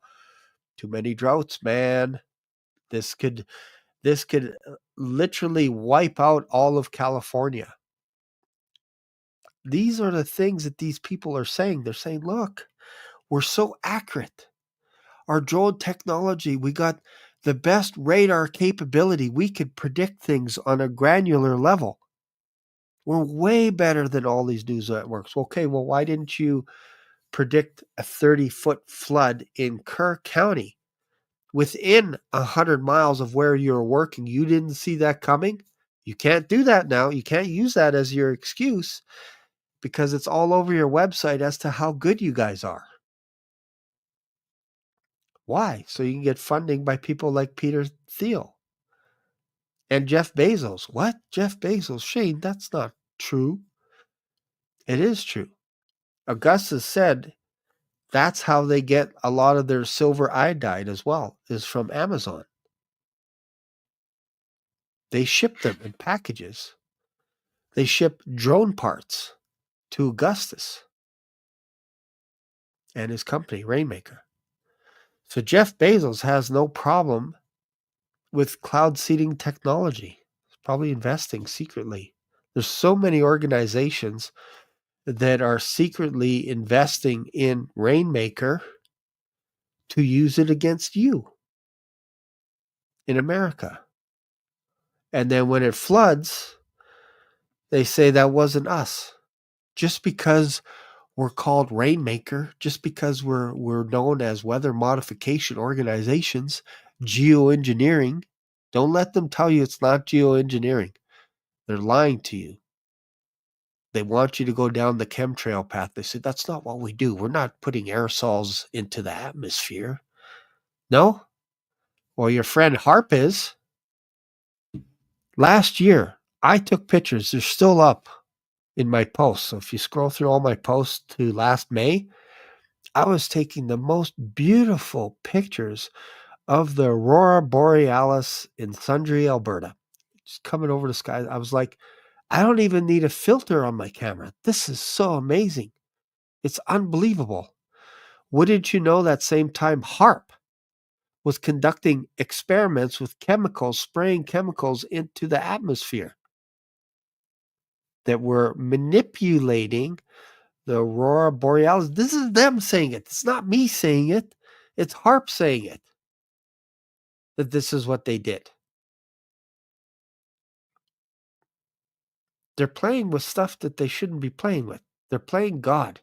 Too many droughts, man. This could literally wipe out all of California. These are the things that these people are saying. They're saying, look, we're so accurate. Our drone technology, we got the best radar capability. We could predict things on a granular level. We're way better than all these news networks. Okay, well, why didn't you predict a 30-foot flood in Kerr County within 100 miles of where you're working? You didn't see that coming? You can't do that now. You can't use that as your excuse because it's all over your website as to how good you guys are. Why? So you can get funding by people like Peter Thiel and Jeff Bezos. What? Jeff Bezos? Shane, that's not true. It is true. Augustus said that's how they get a lot of their silver iodide as well, is from Amazon. They ship them in packages. They ship drone parts to Augustus and his company, Rainmaker. So Jeff Bezos has no problem with cloud seeding technology. He's probably investing secretly. There's so many organizations that are secretly investing in Rainmaker to use it against you in America. And then when it floods, they say that wasn't us. Just because we're called Rainmaker, just because we're known as weather modification organizations, geoengineering, don't let them tell you it's not geoengineering. They're lying to you. They want you to go down the chemtrail path. They say, that's not what we do. We're not putting aerosols into the atmosphere. No? Well, your friend HAARP is. Last year, I took pictures. They're still up in my posts. So if you scroll through all my posts to last May, I was taking the most beautiful pictures of the Aurora Borealis in Sundre, Alberta. Just coming over the sky. I was like, I don't even need a filter on my camera. This is so amazing. It's unbelievable. Wouldn't you know that same time HAARP was conducting experiments with chemicals, spraying chemicals into the atmosphere that were manipulating the Aurora Borealis. This is them saying it. It's not me saying it. It's HAARP saying it, that this is what they did. They're playing with stuff that they shouldn't be playing with. They're playing God.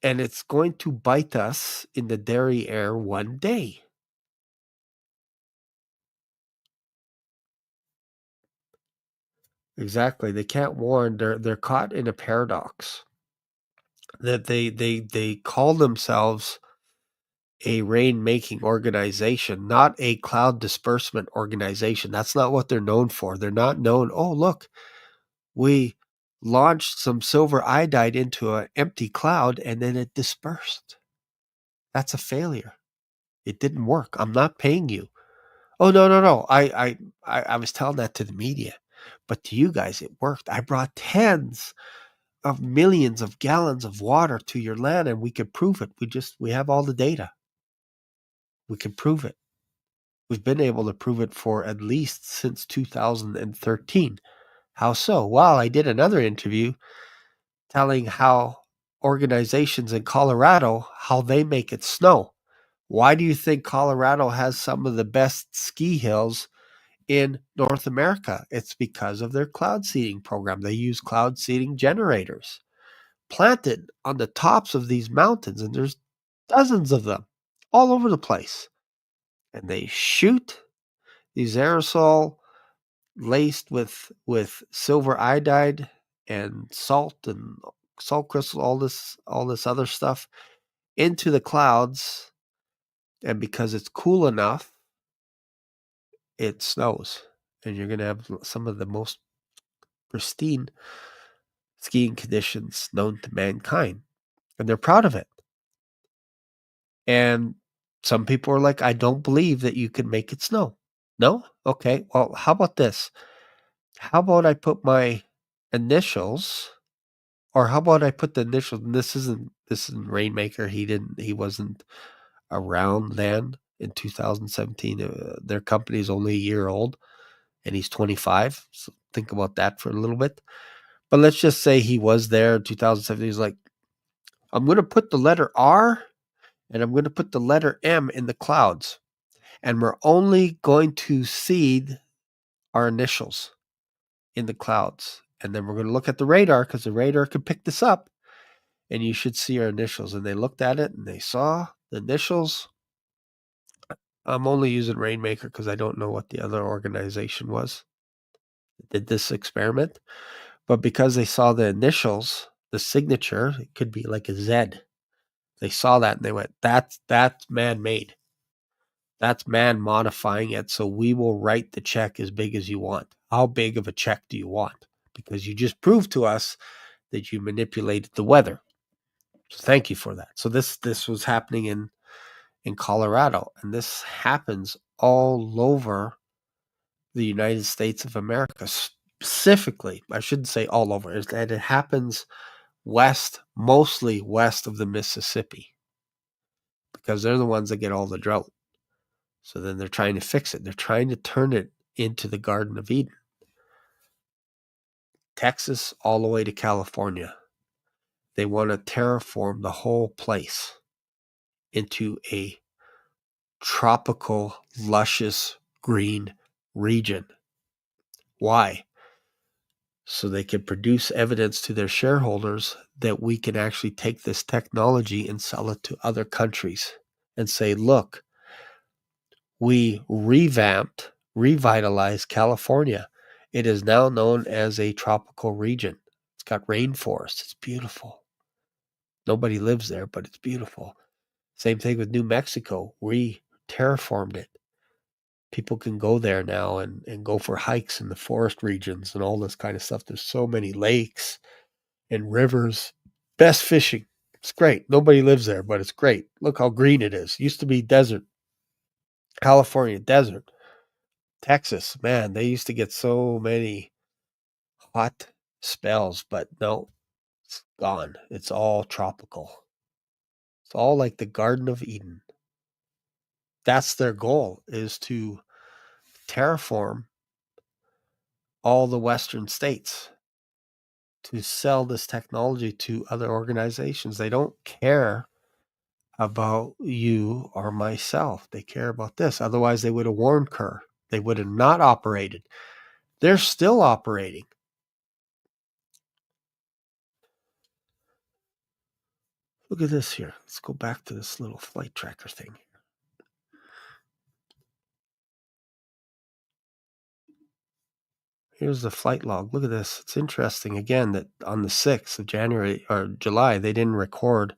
And it's going to bite us in the derriere one day. Exactly. They can't warn. They're caught in a paradox. That they call themselves a rain-making organization, not a cloud disbursement organization. That's not what they're known for. They're not known, oh, look, we launched some silver iodide into an empty cloud and then it dispersed. That's a failure. It didn't work. I'm not paying you. Oh, no. I was telling that to the media. But to you guys, it worked. I brought tens of millions of gallons of water to your land and we could prove it. We have all the data. We can prove it. We've been able to prove it for at least since 2013. How so? Well, I did another interview telling how organizations in Colorado, how they make it snow. Why do you think Colorado has some of the best ski hills in North America? It's because of their cloud seeding program. They use cloud seeding generators planted on the tops of these mountains, and there's dozens of them all over the place. And they shoot these aerosol laced with silver iodide and salt crystal, all this other stuff into the clouds, and because it's cool enough, it snows, and you're going to have some of the most pristine skiing conditions known to mankind, and they're proud of it. And some people are like, I don't believe that you can make it snow. No? Okay, well, how about this? how about I put my initials, or how about I put the initials? And this isn't Rainmaker. He wasn't around then in 2017. Their company is only a year old, and he's 25. So think about that for a little bit. But let's just say he was there in 2017. He's like, I'm going to put the letter R and I'm going to put the letter M in the clouds. And we're only going to seed our initials in the clouds. And then we're going to look at the radar because the radar could pick this up. And you should see our initials. And they looked at it and they saw the initials. I'm only using Rainmaker because I don't know what the other organization was that did this experiment. But because they saw the initials, the signature, it could be like a Z. They saw that and they went, that's man-made. That's man modifying it. So we will write the check as big as you want. How big of a check do you want? Because you just proved to us that you manipulated the weather. So thank you for that. So this was happening in Colorado, and this happens all over the United States of America. Specifically, I shouldn't say all over, is that it happens mostly west of the Mississippi, because they're the ones that get all the drought. So then they're trying to fix it. They're trying to turn it into the Garden of Eden. Texas all the way to California. They want to terraform the whole place into a tropical, luscious, green region. Why? So they can produce evidence to their shareholders that we can actually take this technology and sell it to other countries and say, look, we revitalized California. It is now known as a tropical region. It's got rainforest. It's beautiful. Nobody lives there, but it's beautiful. Same thing with New Mexico. We terraformed it. People can go there now and go for hikes in the forest regions and all this kind of stuff. There's so many lakes and rivers. Best fishing. It's great. Nobody lives there, but it's great. Look how green it is. Used to be desert. California, desert. Texas, man, they used to get so many hot spells, but no, it's gone. It's all tropical. It's all like the Garden of Eden. That's their goal, is to terraform all the Western states, to sell this technology to other organizations. They don't care about you or myself. They care about this. Otherwise, they would have warned Kerr. They would have not operated. They're still operating. Look at this here. Let's go back to this little flight tracker thing. Here's the flight log. Look at this. It's interesting, again, that on the 6th of January or July, they didn't record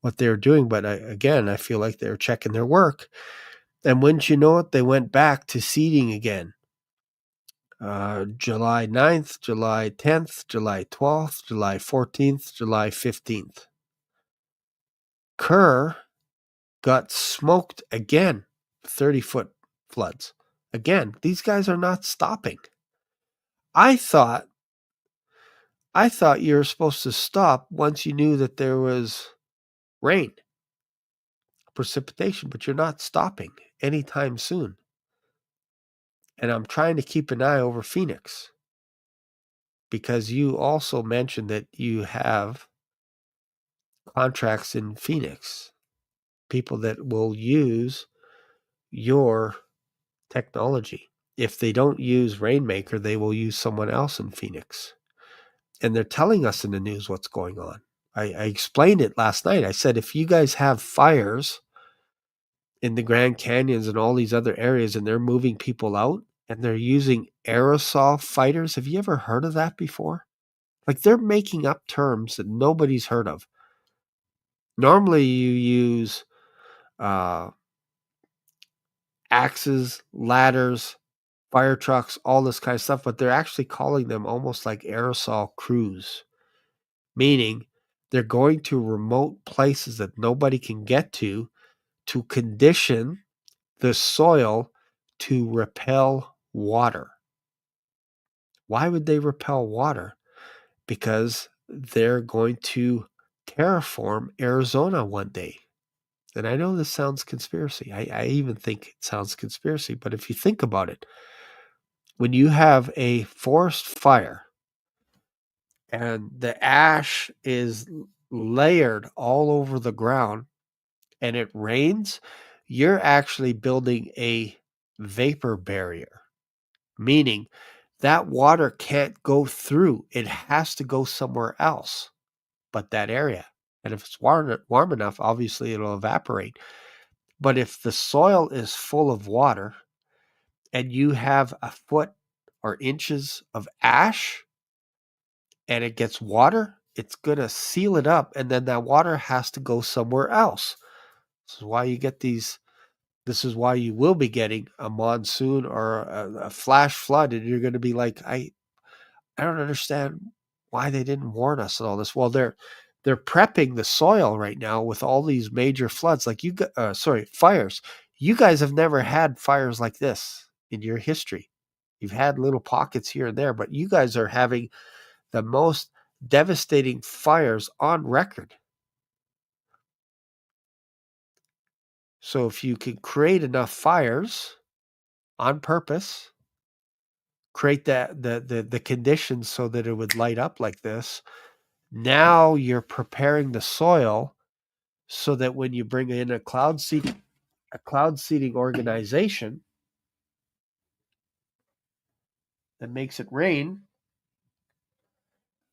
what they were doing. But I feel like they were checking their work. And wouldn't you know it, they went back to seeding again. July 9th, July 10th, July 12th, July 14th, July 15th. Kerr got smoked again, 30-foot floods. Again, these guys are not stopping. I thought you were supposed to stop once you knew that there was rain, precipitation, but you're not stopping anytime soon. And I'm trying to keep an eye over Phoenix, because you also mentioned that you have contracts in Phoenix, people that will use your technology. If they don't use Rainmaker, they will use someone else in Phoenix. And they're telling us in the news what's going on. I explained it last night. I said, if you guys have fires in the Grand Canyons and all these other areas and they're moving people out and they're using aerosol fighters, have you ever heard of that before? Like, they're making up terms that nobody's heard of. Normally you use axes, ladders, fire trucks, all this kind of stuff, but they're actually calling them almost like aerosol crews, meaning they're going to remote places that nobody can get to condition the soil to repel water. Why would they repel water? Because they're going to terraform Arizona one day. And I know this sounds conspiracy. I even think it sounds conspiracy. But if you think about it, when you have a forest fire and the ash is layered all over the ground and it rains, you're actually building a vapor barrier, meaning that water can't go through. It has to go somewhere else but that area. And if it's warm enough, obviously it'll evaporate. But if the soil is full of water and you have a foot or inches of ash and it gets water, it's going to seal it up. And then that water has to go somewhere else. This is why you get these. This is why you will be getting a monsoon or a flash flood. And you're going to be like, I don't understand why they didn't warn us and all this. Well, they're prepping the soil right now with all these major floods. Like fires. You guys have never had fires like this in your history. You've had little pockets here and there, but you guys are having the most devastating fires on record. So if you can create enough fires on purpose, create the conditions so that it would light up like this, now you're preparing the soil so that when you bring in a cloud seeding organization that makes it rain,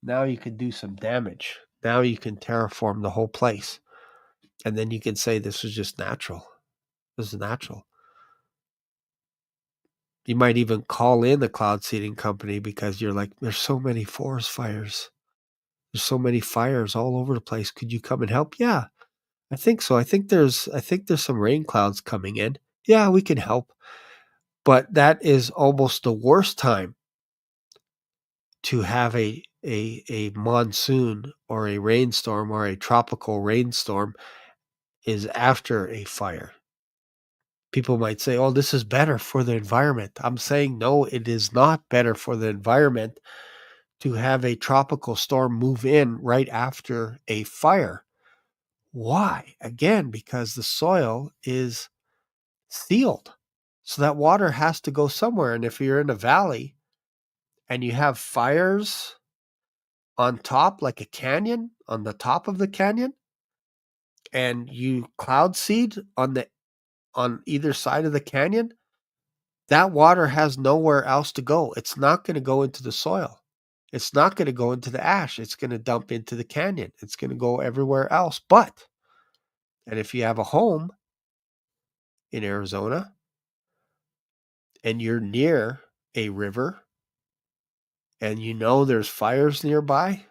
now you can do some damage. Now you can terraform the whole place. And then you can say this is just natural. This is natural. You might even call in the cloud seeding company because you're like, there's so many forest fires. There's so many fires all over the place. Could you come and help? Yeah, I think so. I think there's some rain clouds coming in. Yeah, we can help. But that is almost the worst time to have a monsoon or a rainstorm or a tropical rainstorm is after a fire. People might say, oh, this is better for the environment. I'm saying, no, it is not better for the environment to have a tropical storm move in right after a fire. Why? Again, because the soil is sealed. So that water has to go somewhere. And if you're in a valley and you have fires on top, like a canyon, on the top of the canyon, and you cloud seed on either side of the canyon, that water has nowhere else to go. It's not going to go into the soil. It's not going to go into the ash. It's going to dump into the canyon. It's going to go everywhere else. And if you have a home in Arizona and you're near a river and you know there's fires nearby,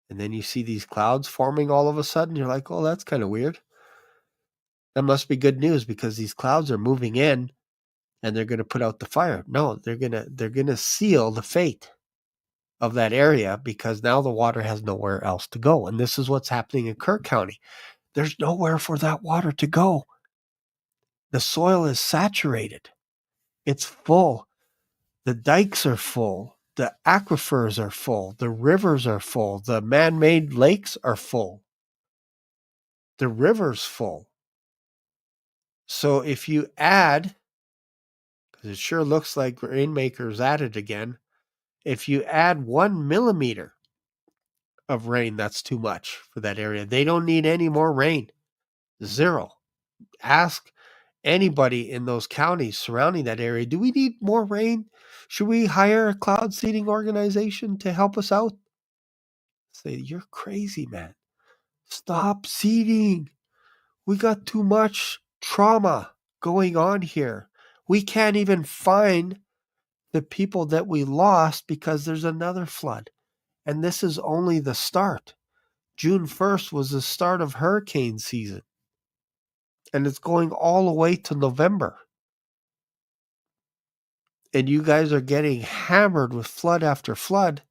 and then you see these clouds forming all of a sudden, you're like, oh, that's kind of weird. That must be good news because these clouds are moving in and they're going to put out the fire. No, they're going to seal the fate of that area because now the water has nowhere else to go. And this is what's happening in Kirk County. There's nowhere for that water to go. The soil is saturated. It's full. The dikes are full. The aquifers are full. The rivers are full. The man-made lakes are full. The river's full. So if you add, because it sure looks like Rainmaker's at it again, if you add 1 millimeter of rain, that's too much for that area. They don't need any more rain. Zero. Ask anybody in those counties surrounding that area, do we need more rain? Should we hire a cloud seeding organization to help us out? Say, you're crazy, man. Stop seeding. We got too much trauma going on here. We can't even find the people that we lost because there's another flood. And this is only the start. June 1st was the start of hurricane season. And it's going all the way to November. And you guys are getting hammered with flood after flood.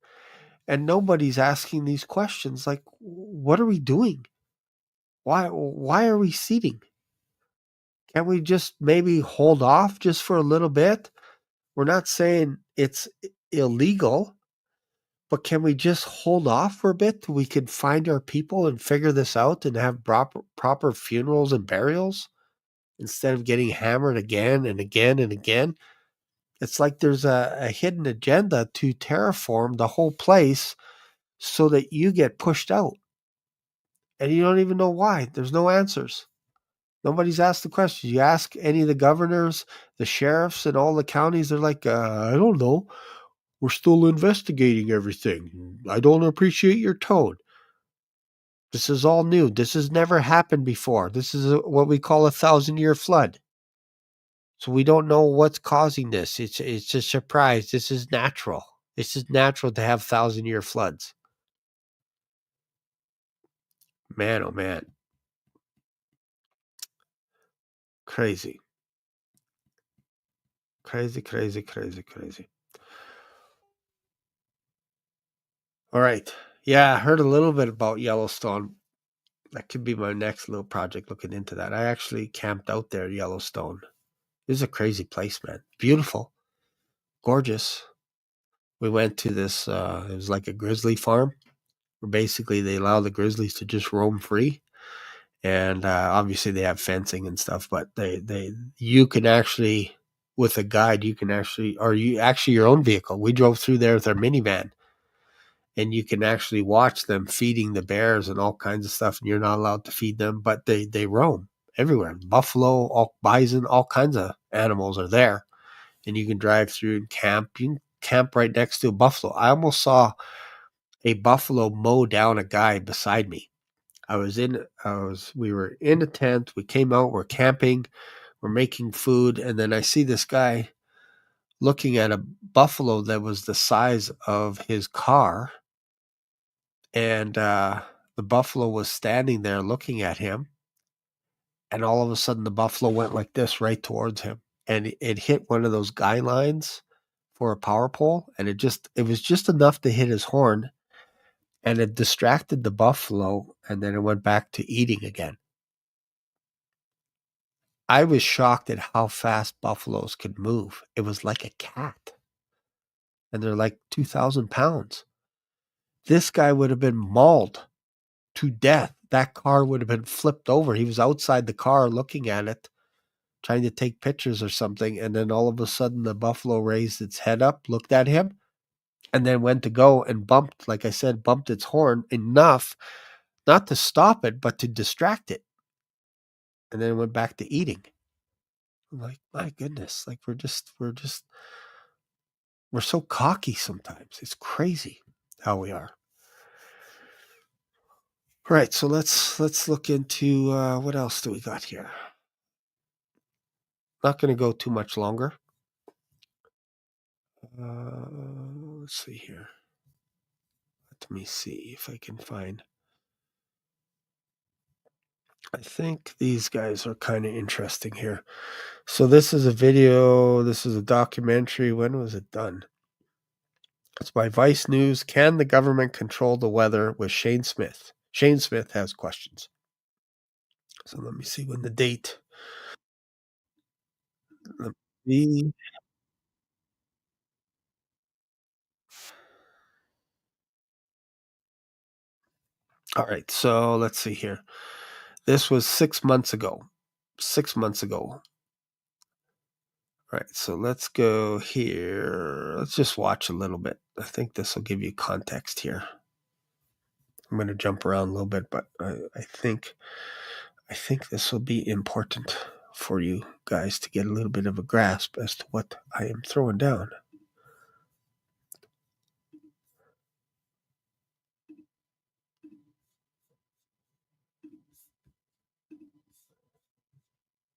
And nobody's asking these questions like, what are we doing? Why are we seeding? Can't we just maybe hold off just for a little bit? We're not saying it's illegal, but can we just hold off for a bit till we can find our people and figure this out and have proper funerals and burials instead of getting hammered again and again and again? It's like there's a hidden agenda to terraform the whole place so that you get pushed out. And you don't even know why. There's no answers. Nobody's asked the questions. You ask any of the governors, the sheriffs in all the counties, they're like, I don't know. We're still investigating everything. I don't appreciate your tone. This is all new. This has never happened before. This is what we call a 1,000-year flood. So we don't know what's causing this. It's a surprise. This is natural. This is natural to have 1,000-year floods. Man, oh man. Crazy. Crazy, crazy, crazy, crazy. All right. Yeah, I heard a little bit about Yellowstone. That could be my next little project, looking into that. I actually camped out there, Yellowstone. This is a crazy place, man. Beautiful. Gorgeous. We went to this, it was like a grizzly farm where basically they allow the grizzlies to just roam free. And obviously they have fencing and stuff, but you can actually, with a guide, you can actually, or you actually your own vehicle. We drove through there with our minivan, and you can actually watch them feeding the bears and all kinds of stuff. And you're not allowed to feed them, but they roam everywhere. Buffalo, all bison, all kinds of animals are there, and you can drive through and camp. You can camp right next to a buffalo. I almost saw a buffalo mow down a guy beside me. We were in a tent. We came out, we're camping, we're making food. And then I see this guy looking at a buffalo that was the size of his car. And the buffalo was standing there looking at him. And all of a sudden the buffalo went like this right towards him. And it hit one of those guy lines for a power pole. And it was just enough to hit his horn. And it distracted the buffalo, and then it went back to eating again. I was shocked at how fast buffaloes could move. It was like a cat. And they're like 2,000 pounds. This guy would have been mauled to death. That car would have been flipped over. He was outside the car looking at it, trying to take pictures or something. And then all of a sudden, the buffalo raised its head up, looked at him, and then went to go and bumped, like I said, bumped its horn enough not to stop it, but to distract it. And then it went back to eating. I'm like, my goodness, like we're so cocky sometimes. It's crazy how we are. All right, so let's look into what else do we got here. Not going to go too much longer. Let's see here. Let me see if I can find. I think these guys are kind of interesting here. So this is a video. This is a documentary. When was it done? It's by Vice News. Can the government control the weather? With Shane Smith. Shane Smith has questions. So let me see when the date. Let me. All right, so let's see here. This was 6 months ago. 6 months ago. All right, so let's go here. Let's just watch a little bit. I think this will give you context here. I'm going to jump around a little bit, but I think this will be important for you guys to get a little bit of a grasp as to what I am throwing down.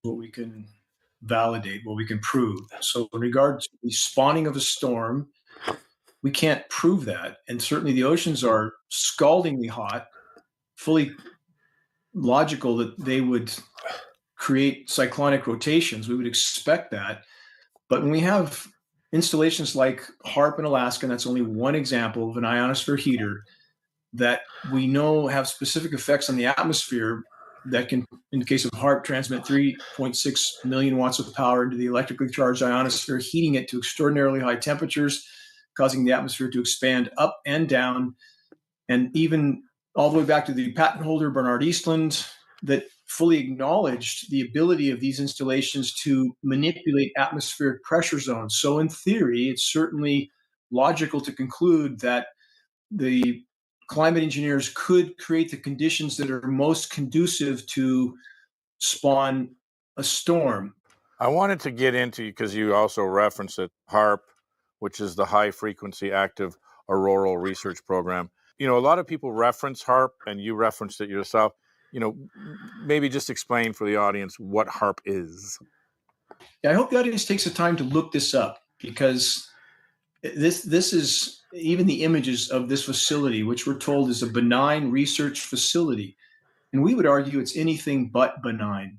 What we can validate, what we can prove. So in regards to the spawning of a storm, we can't prove that. And certainly the oceans are scaldingly hot, fully logical that they would create cyclonic rotations. We would expect that. But when we have installations like HAARP in Alaska, and that's only one example of an ionosphere heater that we know have specific effects on the atmosphere that can, in the case of HAARP, transmit 3.6 million watts of power into the electrically charged ionosphere, heating it to extraordinarily high temperatures. causing the atmosphere to expand up and down, and even all the way back to the patent holder, Bernard Eastland, that fully acknowledged the ability of these installations to manipulate atmospheric pressure zones. So in theory, it's certainly logical to conclude that the climate engineers could create the conditions that are most conducive to spawn a storm. I wanted to get into, because you also referenced it, HAARP, which is the High Frequency Active Auroral Research Program. You know, a lot of people reference HAARP, and you referenced it yourself. You know, maybe just explain for the audience what HAARP is. Yeah, I hope the audience takes the time to look this up, because this is, even the images of this facility, which we're told is a benign research facility, and we would argue it's anything but benign.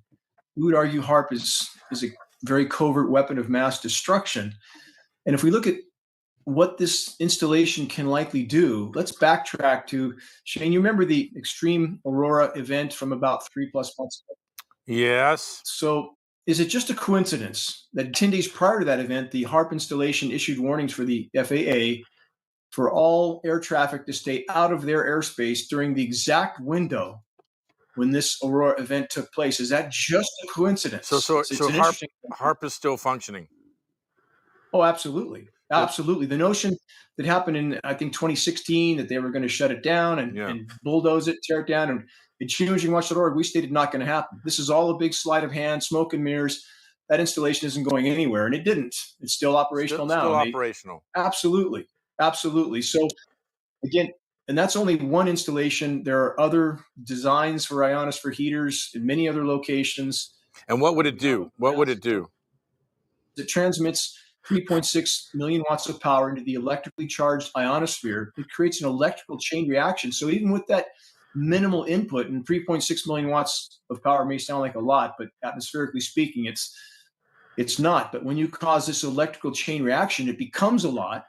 We would argue HAARP is a very covert weapon of mass destruction. And if we look at what this installation can likely do, let's backtrack to, Shane, you remember the extreme aurora event from about 3+ months ago? Yes. So is it just a coincidence that 10 days prior to that event, the HAARP installation issued warnings for the FAA for all air traffic to stay out of their airspace during the exact window when this aurora event took place? Is that just a coincidence? So HAARP is still functioning. Oh, absolutely. Absolutely. The notion that happened in, I think, 2016, that they were going to shut it down and bulldoze it, tear it down, and in geoengineering, we stated not going to happen. This is all a big sleight of hand, smoke and mirrors. That installation isn't going anywhere, and it didn't. It's still operational now. Still operational. Absolutely. Absolutely. So again, and that's only one installation. There are other designs for ionosphere heaters in many other locations. And what would it do? What would it do? It transmits 3.6 million watts of power into the electrically charged ionosphere. It creates an electrical chain reaction. So even with that minimal input, and 3.6 million watts of power may sound like a lot, but atmospherically speaking, it's not. But when you cause this electrical chain reaction, it becomes a lot.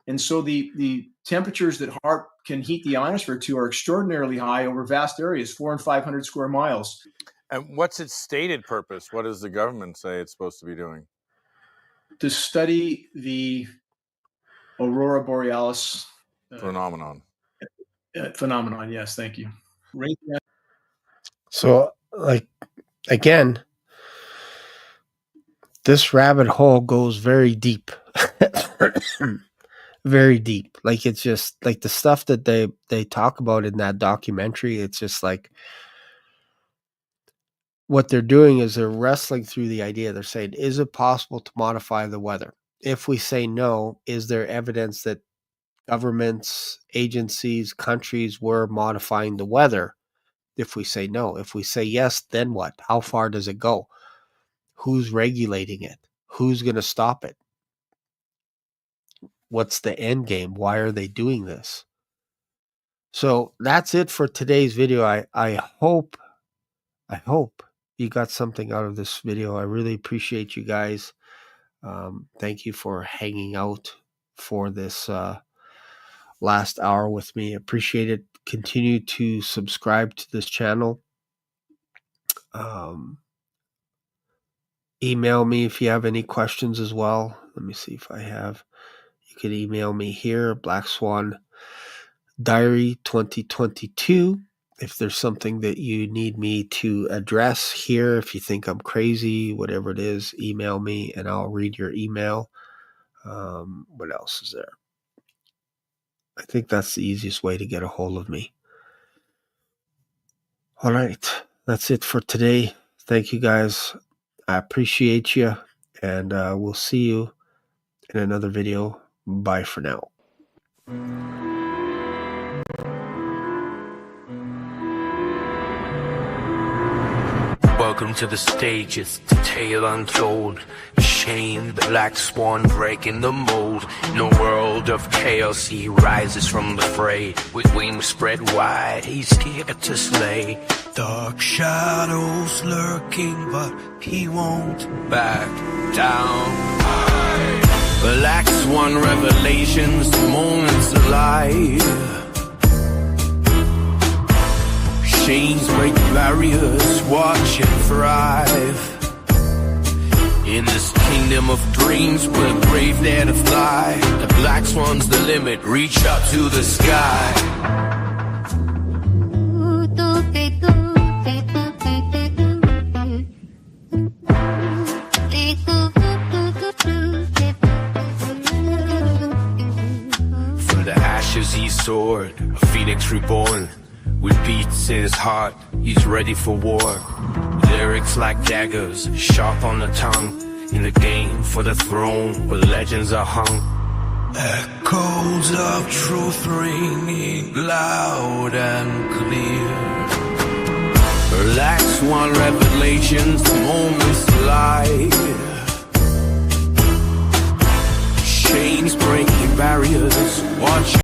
And so the temperatures that HAARP can heat the ionosphere to are extraordinarily high over vast areas, 400 and 500 square miles. And what's its stated purpose? What does the government say it's supposed to be doing? To study the aurora borealis phenomenon. Phenomenon, yes, thank you. So, like, again, this rabbit hole goes very deep. Very deep. Like, it's just like the stuff that they talk about in that documentary. It's just like, what they're doing is they're wrestling through the idea. They're saying, is it possible to modify the weather? If we say no, is there evidence that governments, agencies, countries were modifying the weather? If we say no. If we say yes, then what? How far does it go? Who's regulating it? Who's going to stop it? What's the end game? Why are they doing this? So that's it for today's video. I hope you got something out of this video. I really appreciate you guys. Thank you for hanging out for this last hour with me. Appreciate it. Continue to subscribe to this channel. Email me if you have any questions as well. Let me see if I have. You can email me here, Black Swan Diary 2022. If there's something that you need me to address here, if you think I'm crazy, whatever it is, email me and I'll read your email. What else is there? I think that's the easiest way to get a hold of me. All right. That's it for today. Thank you guys. I appreciate you. And we'll see you in another video. Bye for now. Welcome to the stage, it's the tale untold. Shane, the black swan breaking the mold. In a world of chaos, he rises from the fray. With wings spread wide, he's here to slay. Dark shadows lurking, but he won't back down. Black swan revelations, the moment's alive. Chains break barriers, watch him thrive. In this kingdom of dreams, we're brave, dare to fly. The black swan's the limit, reach up to the sky. He soared, a phoenix reborn. With beats in his heart, he's ready for war. Lyrics like daggers, sharp on the tongue. In the game for the throne, where legends are hung. Echoes of truth ringing loud and clear. Black swan revelations, moments light. Chains breaking barriers, watch.